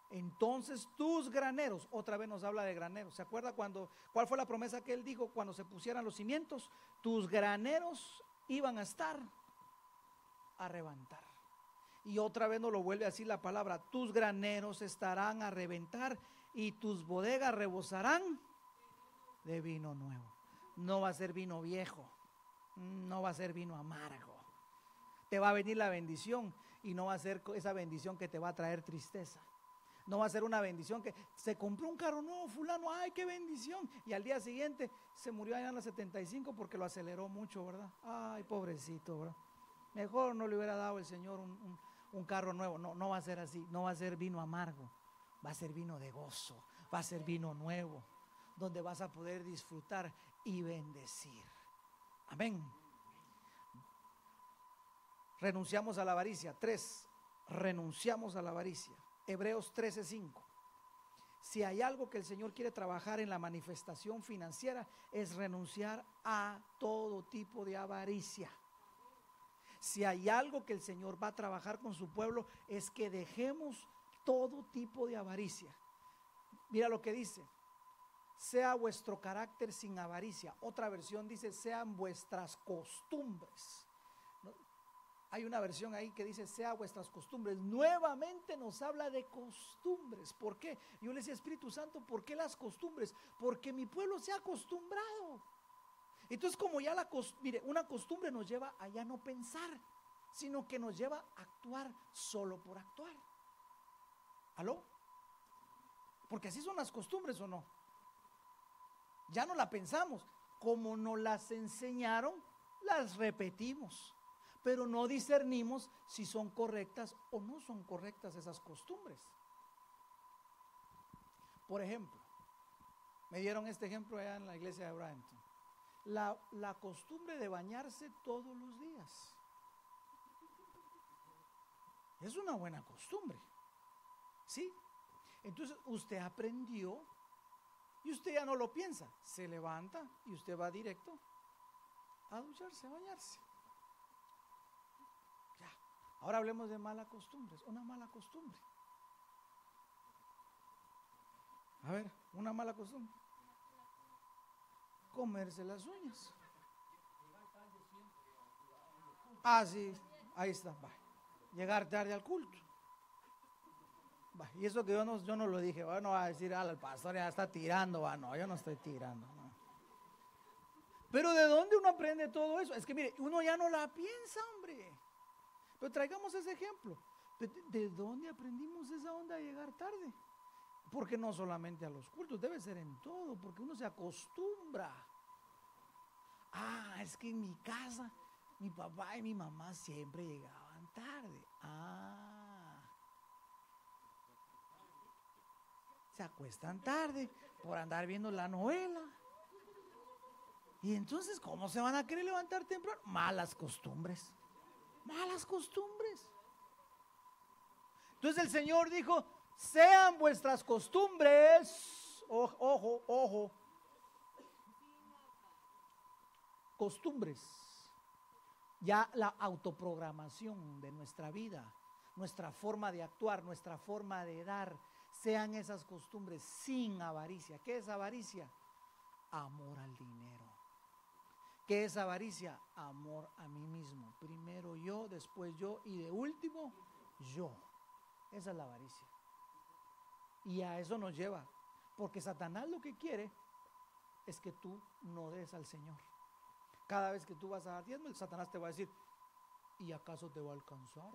Entonces tus graneros, otra vez nos habla de graneros. ¿Se acuerda cuál fue la promesa que Él dijo cuando se pusieran los cimientos? Tus graneros iban a estar a reventar. Y otra vez nos lo vuelve a decir la palabra: tus graneros estarán a reventar y tus bodegas rebosarán de vino nuevo. No va a ser vino viejo, no va a ser vino amargo. Te va a venir la bendición y no va a ser esa bendición que te va a traer tristeza. No va a ser una bendición que se compró un carro nuevo fulano, ay qué bendición, y al día siguiente se murió allá en la 75 porque lo aceleró mucho, ¿verdad? Ay pobrecito, ¿verdad? Mejor no le hubiera dado el Señor un carro nuevo. No va a ser así, no va a ser vino amargo, va a ser vino de gozo, va a ser vino nuevo, donde vas a poder disfrutar y bendecir. Amén. Renunciamos a la avaricia. 3, renunciamos a la avaricia. Hebreos 13:5. Si hay algo que el Señor quiere trabajar en la manifestación financiera, es renunciar a todo tipo de avaricia. Si hay algo que el Señor va a trabajar con su pueblo, es que dejemos todo tipo de avaricia. Mira lo que dice: sea vuestro carácter sin avaricia. Otra versión dice: sean vuestras costumbres. Hay una versión ahí que dice: sea vuestras costumbres. Nuevamente nos habla de costumbres. ¿Por qué? Yo le decía: Espíritu Santo, ¿por qué las costumbres? Porque mi pueblo se ha acostumbrado. Entonces, como ya mire, una costumbre nos lleva a ya no pensar, sino que nos lleva a actuar solo por actuar. ¿Aló? Porque así son las costumbres, ¿o no? Ya no la pensamos. Como nos las enseñaron, las repetimos. Pero no discernimos si son correctas o no son correctas esas costumbres. Por ejemplo, me dieron este ejemplo allá en la iglesia de Bradenton. La costumbre de bañarse todos los días. Es una buena costumbre. ¿Sí? Entonces usted aprendió y usted ya no lo piensa. Se levanta y usted va directo a ducharse, a bañarse. Ya. Ahora hablemos de malas costumbres. Una mala costumbre. A ver, una mala costumbre. Comerse las uñas. Ah, sí, ahí está. Va. Llegar tarde al culto. Va. Y eso que yo no lo dije. No va a decir, el pastor ya está tirando. Va. No, yo no estoy tirando. No. Pero ¿de dónde uno aprende todo eso? Es que mire, uno ya no la piensa, hombre. Pero traigamos ese ejemplo. ¿De dónde aprendimos esa onda de llegar tarde? Porque no solamente a los cultos, debe ser en todo, porque uno se acostumbra. Es que en mi casa, mi papá y mi mamá siempre llegaban tarde. Se acuestan tarde por andar viendo la novela. Y entonces, ¿cómo se van a querer levantar temprano? Malas costumbres. Malas costumbres. Entonces el Señor dijo, sean vuestras costumbres, ojo, costumbres, ya la autoprogramación de nuestra vida, nuestra forma de actuar, nuestra forma de dar, sean esas costumbres sin avaricia. ¿Qué es avaricia? Amor al dinero. ¿Qué es avaricia? Amor a mí mismo. Primero yo, después yo y de último yo. Esa es la avaricia. Y a eso nos lleva, porque Satanás lo que quiere es que tú no des al Señor. Cada vez que tú vas a dar diezmo, el Satanás te va a decir, ¿y acaso te va a alcanzar?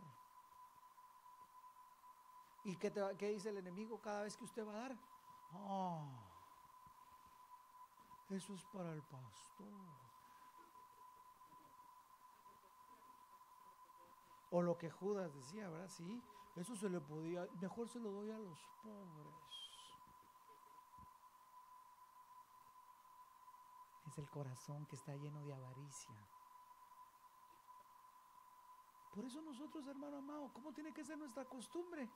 ¿Y qué dice el enemigo cada vez que usted va a dar? Eso es para el pastor. O lo que Judas decía, ¿verdad? Sí, eso se le podía, mejor se lo doy a los pobres. Es el corazón que está lleno de avaricia. Por eso nosotros, hermano amado, ¿cómo tiene que ser nuestra costumbre?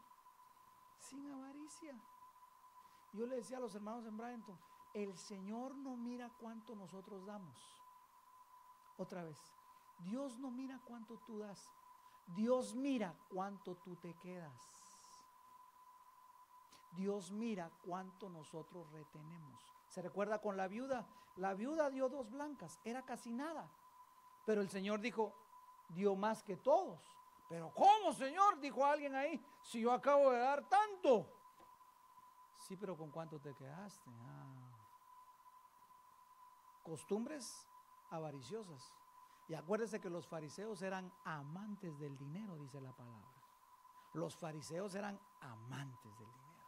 Sin avaricia. Yo le decía a los hermanos en Bradenton, el Señor no mira cuánto nosotros damos. Otra vez, Dios no mira cuánto tú das. Dios mira cuánto tú te quedas. Dios mira cuánto nosotros retenemos. ¿Se recuerda con la viuda? La viuda dio 2 blancas, era casi nada. Pero el Señor dijo, dio más que todos. Pero ¿cómo, Señor? Dijo alguien ahí, si yo acabo de dar tanto. Sí, pero ¿con cuánto te quedaste? Costumbres avariciosas. Y acuérdese que los fariseos eran amantes del dinero, dice la palabra. Los fariseos eran amantes del dinero.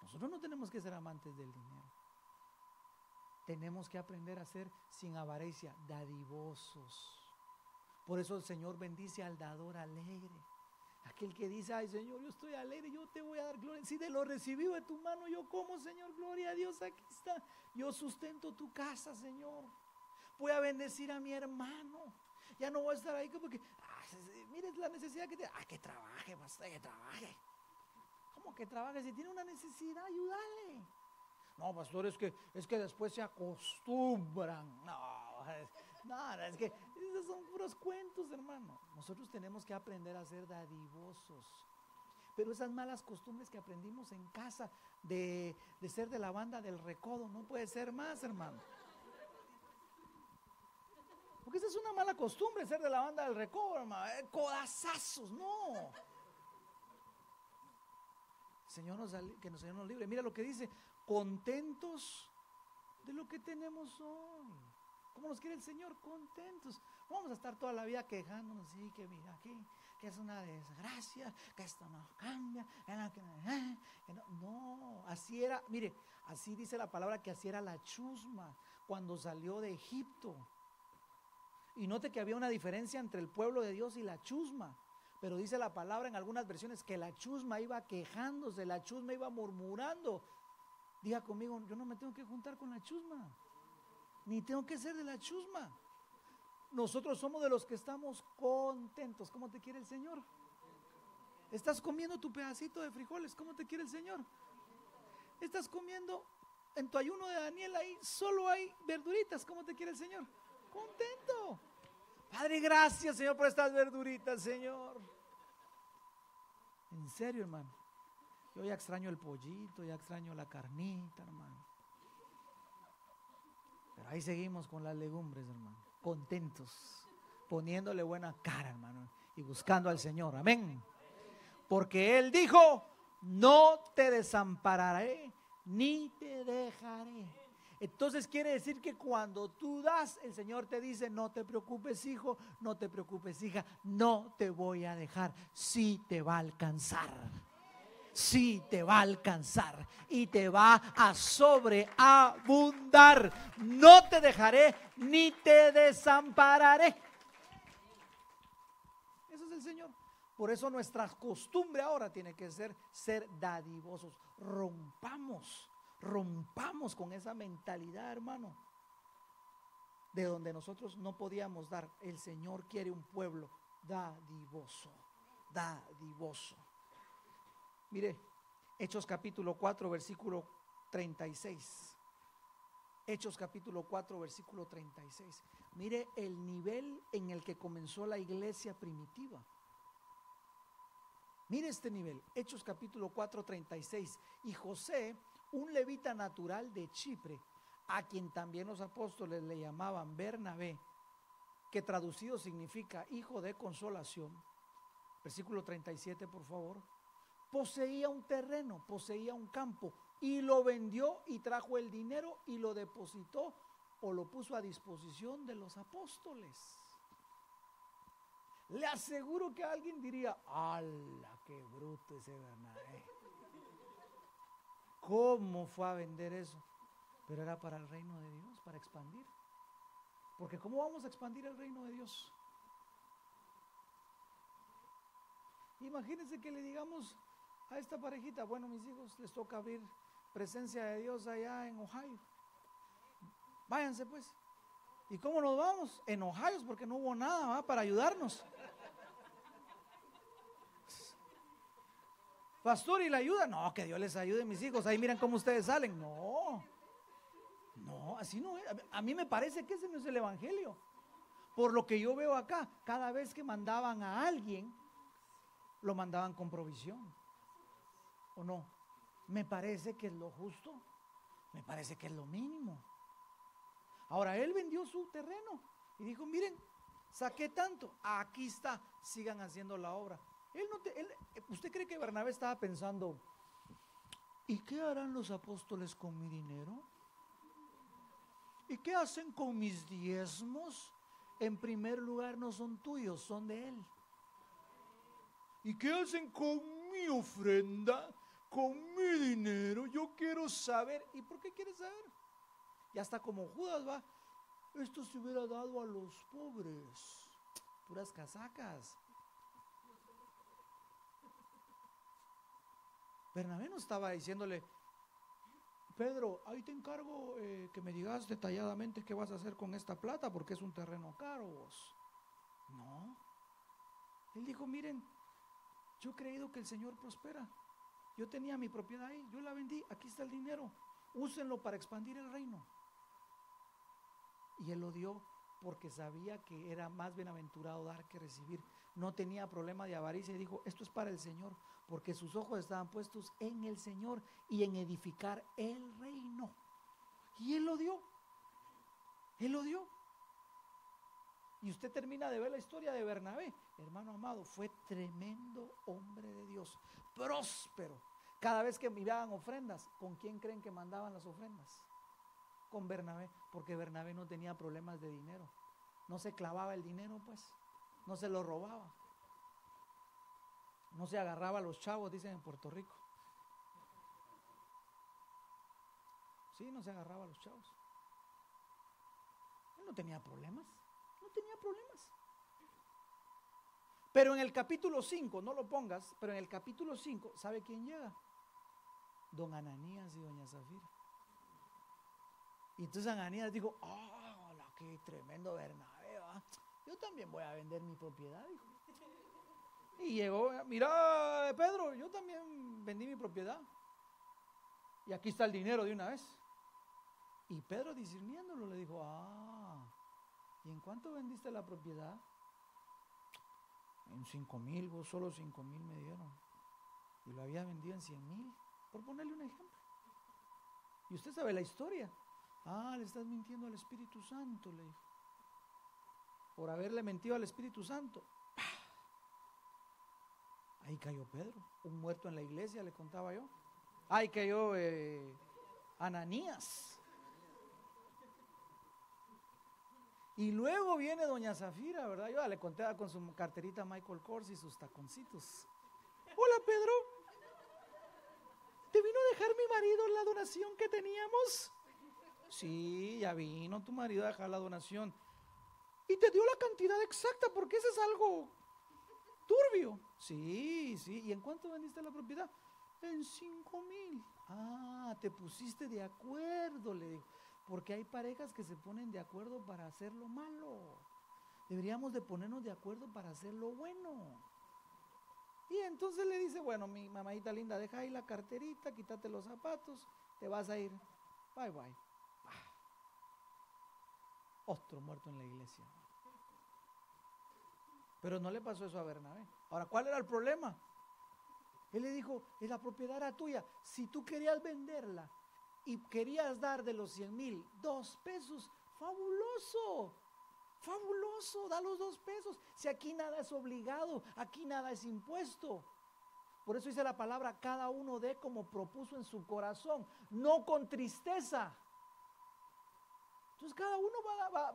Nosotros no tenemos que ser amantes del dinero. Tenemos que aprender a ser sin avaricia, dadivosos. Por eso el Señor bendice al dador alegre. Aquel que dice, ay Señor, yo estoy alegre, yo te voy a dar gloria. Si de lo recibido de tu mano, yo como, Señor, gloria a Dios, aquí está. Yo sustento tu casa, Señor. Voy a bendecir a mi hermano. Ya no voy a estar ahí como que, mire la necesidad que tiene. Que trabaje, pastor, que trabaje. ¿Cómo que trabaje? Si tiene una necesidad, ayúdale. No, pastor, es que después se acostumbran. No, es que esos son puros cuentos, hermano. Nosotros tenemos que aprender a ser dadivosos. Pero esas malas costumbres que aprendimos en casa de ser de la banda del recodo, no puede ser más, hermano. Porque esa es una mala costumbre, ser de la banda del recodo, hermano. Codazazos, no. Que el Señor nos libre. Mira lo que dice, contentos de lo que tenemos hoy. ¿Cómo nos quiere el Señor? Contentos. Vamos a estar toda la vida quejándonos, sí, que mira aquí, que es una desgracia, que esto no cambia, que no, no, así era, mire, así dice la palabra que así era la chusma cuando salió de Egipto. Y note que había una diferencia entre el pueblo de Dios y la chusma. Pero dice la palabra en algunas versiones que la chusma iba quejándose, la chusma iba murmurando. Diga conmigo, yo no me tengo que juntar con la chusma, ni tengo que ser de la chusma. Nosotros somos de los que estamos contentos. ¿Cómo te quiere el Señor? Estás comiendo tu pedacito de frijoles. ¿Cómo te quiere el Señor? Estás comiendo en tu ayuno de Daniel, ahí solo hay verduritas. ¿Cómo te quiere el Señor? Contento. Padre, gracias, Señor, por estas verduritas, Señor. En serio, hermano. Yo ya extraño el pollito, ya extraño la carnita, hermano. Pero ahí seguimos con las legumbres, hermano, contentos, poniéndole buena cara, hermano, y buscando al Señor, amén. Porque Él dijo, no te desampararé, ni te dejaré. Entonces quiere decir que cuando tú das, el Señor te dice, no te preocupes, hijo, no te preocupes, hija, no te voy a dejar, sí te va a alcanzar. Sí te va a alcanzar y te va a sobreabundar. No te dejaré ni te desampararé. Eso es el Señor. Por eso nuestra costumbre ahora tiene que ser dadivosos. Rompamos con esa mentalidad, hermano, de donde nosotros no podíamos dar. El Señor quiere un pueblo dadivoso. Mire, Hechos capítulo 4, versículo 36. Hechos capítulo 4, versículo 36. Mire el nivel en el que comenzó la iglesia primitiva. Mire este nivel, Hechos capítulo 4, 36. Y José, un levita natural de Chipre, a quien también los apóstoles le llamaban Bernabé, que traducido significa hijo de consolación. Versículo 37, por favor. Poseía un terreno, poseía un campo y lo vendió y trajo el dinero y lo depositó o lo puso a disposición de los apóstoles. Le aseguro que alguien diría, ¡ala, qué bruto ese Bernabé! ¿Cómo fue a vender eso? Pero era para el reino de Dios, para expandir. Porque ¿cómo vamos a expandir el reino de Dios? Imagínense que le digamos a esta parejita, bueno, mis hijos, les toca abrir presencia de Dios allá en Ohio. Váyanse pues. ¿Y cómo nos vamos? En Ohio, porque no hubo nada, ¿va? Para ayudarnos. Pastor, ¿y la ayuda? No, que Dios les ayude, mis hijos. Ahí miren cómo ustedes salen. No, así no es. A mí me parece que ese no es el evangelio. Por lo que yo veo acá, cada vez que mandaban a alguien, lo mandaban con provisión. ¿O no? Me parece que es lo justo. Me parece que es lo mínimo. Ahora, él vendió su terreno y dijo, miren, saqué tanto, aquí está, sigan haciendo la obra. ¿Usted cree que Bernabé estaba pensando, ¿y qué harán los apóstoles con mi dinero? ¿Y qué hacen con mis diezmos? En primer lugar no son tuyos, son de él. ¿Y qué hacen con mi ofrenda? Con mi dinero, yo quiero saber. ¿Y por qué quieres saber? Ya está como Judas, va. Esto se hubiera dado a los pobres. Puras casacas. Bernabé no estaba diciéndole, Pedro, ahí te encargo que me digas detalladamente qué vas a hacer con esta plata, porque es un terreno caro vos. No. Él dijo, miren, yo he creído que el Señor prospera. Yo tenía mi propiedad ahí, yo la vendí, aquí está el dinero, úsenlo para expandir el reino. Y él lo dio porque sabía que era más bienaventurado dar que recibir. No tenía problema de avaricia y dijo, esto es para el Señor, porque sus ojos estaban puestos en el Señor y en edificar el reino. Y él lo dio. Y usted termina de ver la historia de Bernabé. Hermano amado, fue tremendo hombre de Dios, próspero. Cada vez que miraban ofrendas, ¿con quién creen que mandaban las ofrendas? con Bernabé, porque Bernabé no tenía problemas de dinero. No se clavaba el dinero, pues. No se lo robaba. No se agarraba a los chavos, dicen en Puerto Rico. Sí, no se agarraba a los chavos. Él no tenía problemas. No tenía problemas. Pero en el capítulo 5, no lo pongas, pero en el capítulo 5, ¿sabe quién llega? Don Ananías y doña Zafira. Y entonces Ananías dijo, ¡oh, qué tremendo Bernabé! ¿Va? Yo también voy a vender mi propiedad, dijo. Y llegó, mira, Pedro, yo también vendí mi propiedad. Y aquí está el dinero de una vez. Y Pedro, discerniéndolo, le dijo, ¿y en cuánto vendiste la propiedad? En 5,000, vos solo 5,000 me dieron. Y lo había vendido en 100,000, por ponerle un ejemplo. Y usted sabe la historia. Le estás mintiendo al Espíritu Santo, le dijo. Por haberle mentido al Espíritu Santo. Ahí cayó Pedro, un muerto en la iglesia, le contaba yo. Ahí cayó Ananías. Y luego viene doña Zafira, ¿verdad? Yo le conté con su carterita Michael Kors y sus taconcitos. Hola, Pedro. ¿Te vino a dejar mi marido la donación que teníamos? Sí, ya vino tu marido a dejar la donación. ¿Y te dio la cantidad exacta? Porque eso es algo turbio. Sí. ¿Y en cuánto vendiste la propiedad? En 5,000. Te pusiste de acuerdo, le digo. Porque hay parejas que se ponen de acuerdo para hacer lo malo. Deberíamos de ponernos de acuerdo para hacer lo bueno. Y entonces le dice, bueno, mi mamadita linda, deja ahí la carterita, quítate los zapatos, te vas a ir. Bye, bye. Otro muerto en la iglesia. Pero no le pasó eso a Bernabé. Ahora, ¿cuál era el problema? Él le dijo, la propiedad era tuya. Si tú querías venderla y querías dar de los 100,000 2 pesos, fabuloso, da los 2 pesos. Si aquí nada es obligado, aquí nada es impuesto. Por eso dice la palabra, cada uno dé como propuso en su corazón, no con tristeza. Entonces cada uno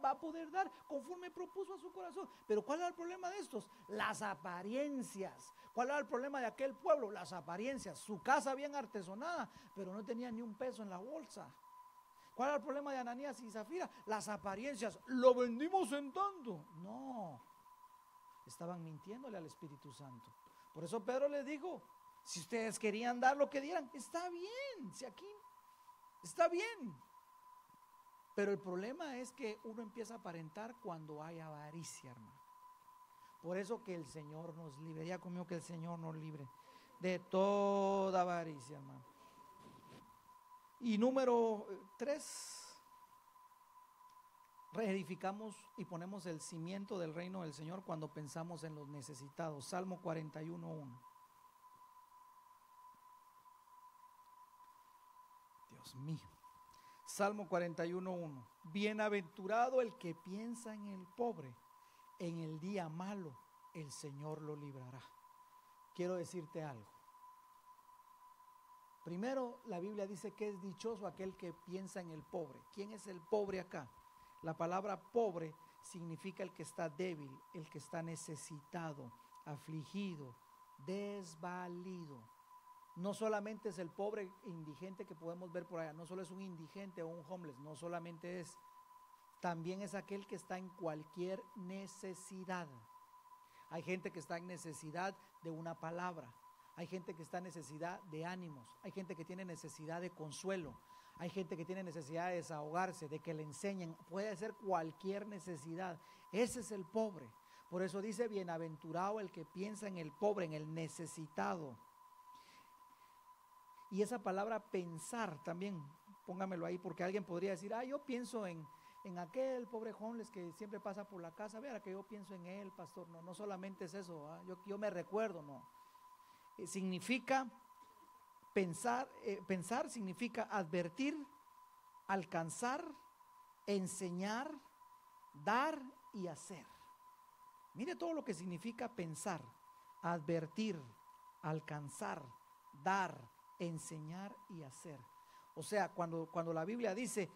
va a poder dar conforme propuso a su corazón. Pero ¿cuál era el problema de estos? Las apariencias. ¿Cuál era el problema de aquel pueblo? Las apariencias. Su casa bien artesonada, pero no tenía ni un peso en la bolsa. ¿Cuál era el problema de Ananías y Zafira? Las apariencias. Lo vendimos en tanto. No. Estaban mintiéndole al Espíritu Santo. Por eso Pedro les dijo, si ustedes querían dar lo que dieran, está bien. Si aquí está bien. Pero el problema es que uno empieza a aparentar cuando hay avaricia, hermano. Por eso que el Señor nos libre. Ya conmigo, que el Señor nos libre de toda avaricia, hermano. Y número 3, reedificamos y ponemos el cimiento del reino del Señor cuando pensamos en los necesitados. Salmo 41:1. Dios mío. Salmo 41:1. Bienaventurado el que piensa en el pobre, en el día malo el Señor lo librará. Quiero decirte algo. Primero, la Biblia dice que es dichoso aquel que piensa en el pobre. ¿Quién es el pobre acá? La palabra pobre significa el que está débil, el que está necesitado, afligido, desvalido. No solamente es el pobre indigente que podemos ver por allá, no solo es un indigente o un homeless, no solamente es, también es aquel que está en cualquier necesidad. Hay gente que está en necesidad de una palabra, hay gente que está en necesidad de ánimos, hay gente que tiene necesidad de consuelo, hay gente que tiene necesidad de desahogarse, de que le enseñen, puede ser cualquier necesidad. Ese es el pobre. Por eso dice, bienaventurado el que piensa en el pobre, en el necesitado. Y esa palabra pensar también, póngamelo ahí, porque alguien podría decir, yo pienso en aquel pobre homeless que siempre pasa por la casa, vea que yo pienso en él, pastor. No solamente es eso, yo me recuerdo, no. Significa pensar, pensar significa advertir, alcanzar, enseñar, dar y hacer. Mire todo lo que significa pensar, advertir, alcanzar, dar, enseñar y hacer. O sea, cuando la Biblia dice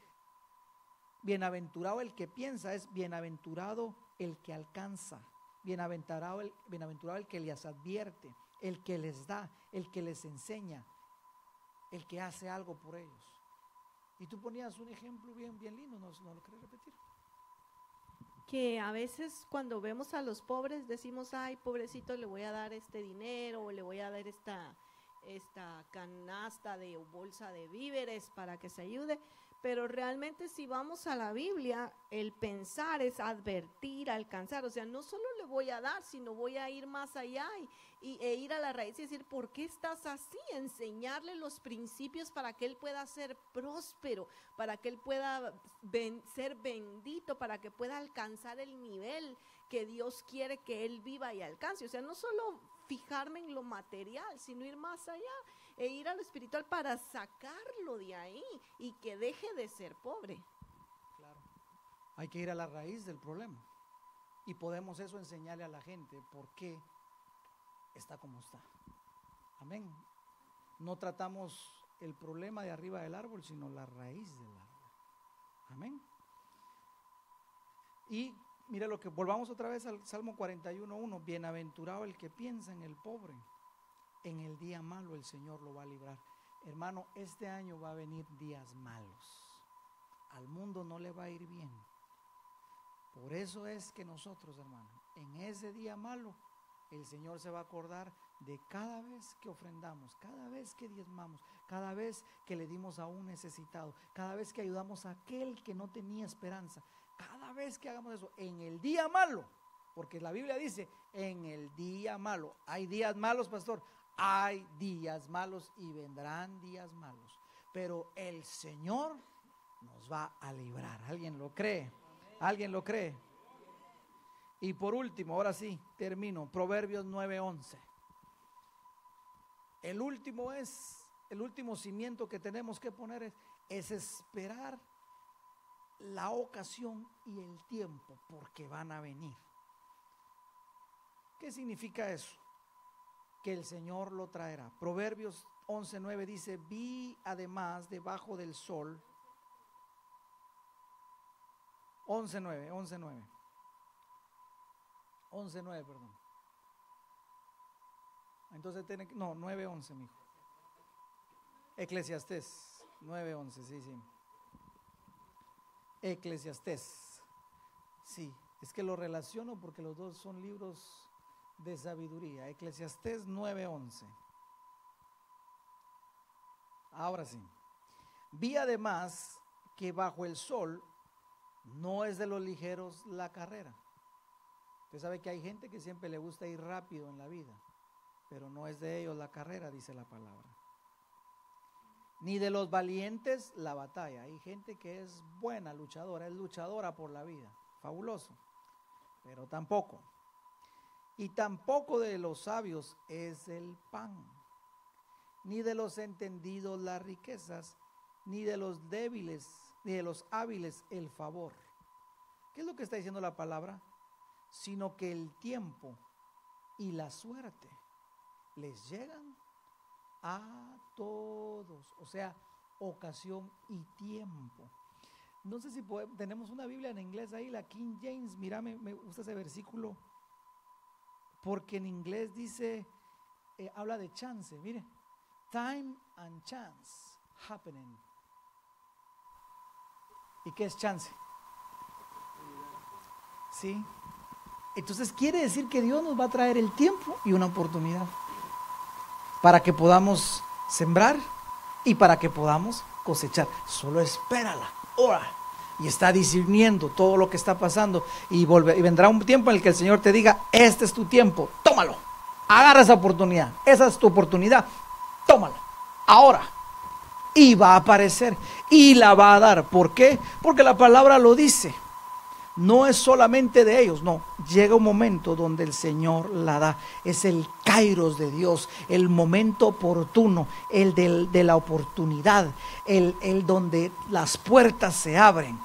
bienaventurado el que piensa, es bienaventurado el que alcanza, bienaventurado el que les advierte, el que les da, el que les enseña, el que hace algo por ellos. Y tú ponías un ejemplo bien lindo, ¿no lo querés repetir? Que a veces cuando vemos a los pobres decimos, ay, pobrecito, le voy a dar este dinero o le voy a dar esta canasta de bolsa de víveres para que se ayude, pero realmente si vamos a la Biblia, el pensar es advertir, alcanzar, o sea, no solo le voy a dar, sino voy a ir más allá e ir a la raíz y decir, ¿por qué estás así? Enseñarle los principios para que él pueda ser próspero, para que él pueda ser bendito, para que pueda alcanzar el nivel que Dios quiere que él viva y alcance, o sea, no solo fijarme en lo material, sino ir más allá e ir a lo espiritual para sacarlo de ahí y que deje de ser pobre. Claro, hay que ir a la raíz del problema y podemos eso enseñarle a la gente por qué está como está. Amén. No tratamos el problema de arriba del árbol, sino la raíz del árbol. Amén. Y mira lo que, volvamos otra vez al Salmo 41:1, bienaventurado el que piensa en el pobre, en el día malo el Señor lo va a librar. Hermano, este año va a venir días malos, al mundo no le va a ir bien. Por eso es que nosotros, hermano, en ese día malo, el Señor se va a acordar de cada vez que ofrendamos, cada vez que diezmamos, cada vez que le dimos a un necesitado, cada vez que ayudamos a aquel que no tenía esperanza. Cada vez que hagamos eso, en el día malo, porque la Biblia dice, en el día malo, hay días malos, pastor, hay días malos y vendrán días malos, pero el Señor nos va a librar. ¿Alguien lo cree? ¿Alguien lo cree? Y por último, ahora sí, termino, Proverbios 9:11. El último cimiento que tenemos que poner es esperar la ocasión y el tiempo, porque van a venir. ¿Qué significa eso? Que el Señor lo traerá. Proverbios 11:9 dice, vi además debajo del sol, 11:9, perdón. Entonces tiene que, no, 9:11, mijo. Eclesiastés 9:11, sí. Eclesiastés, sí, es que lo relaciono porque los dos son libros de sabiduría. Eclesiastés 9:11. Ahora sí, vi además que bajo el sol no es de los ligeros la carrera. Usted sabe que hay gente que siempre le gusta ir rápido en la vida, pero no es de ellos la carrera, dice la palabra. Ni de los valientes la batalla. Hay gente que es buena luchadora, es luchadora por la vida, fabuloso, pero tampoco. Y tampoco de los sabios es el pan, ni de los entendidos las riquezas, ni de los débiles, ni de los hábiles el favor. ¿Qué es lo que está diciendo la palabra? Sino que el tiempo y la suerte les llegan a todos, o sea, ocasión y tiempo. No sé si tenemos una Biblia en inglés ahí, la King James. Mira, me gusta ese versículo, porque en inglés dice, habla de chance. Mire, time and chance happening. ¿Y qué es chance? Sí. Entonces quiere decir que Dios nos va a traer el tiempo y una oportunidad para que podamos sembrar y para que podamos cosechar. Solo espérala, ora. Y está discerniendo todo lo que está pasando y vendrá un tiempo en el que el Señor te diga, este es tu tiempo, tómalo, agarra esa oportunidad, esa es tu oportunidad, tómala, ahora. Y va a aparecer y la va a dar. ¿Por qué? Porque la palabra lo dice. No es solamente de ellos, no. Llega un momento donde el Señor la da. Es el kairos de Dios, el momento oportuno, el de la oportunidad, el donde las puertas se abren.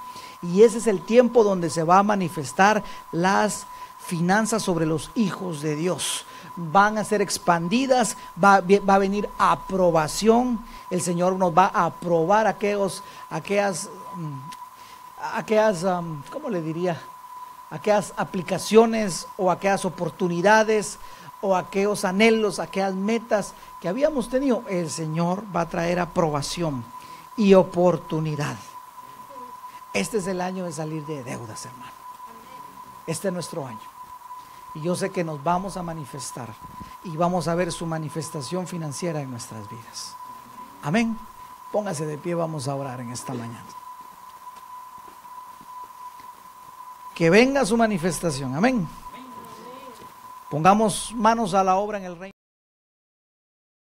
Y ese es el tiempo donde se va a manifestar las finanzas sobre los hijos de Dios. Van a ser expandidas, va a venir aprobación. El Señor nos va a aprobar aquellas aquellas, ¿cómo le diría? Aquellas aplicaciones o aquellas oportunidades o aquellos anhelos, aquellas metas que habíamos tenido. El Señor va a traer aprobación y oportunidad. Este es el año de salir de deudas, hermano. Este es nuestro año. Y yo sé que nos vamos a manifestar y vamos a ver su manifestación financiera en nuestras vidas. Amén. Póngase de pie, vamos a orar en esta mañana. Que venga su manifestación. Amén. Pongamos manos a la obra en el reino.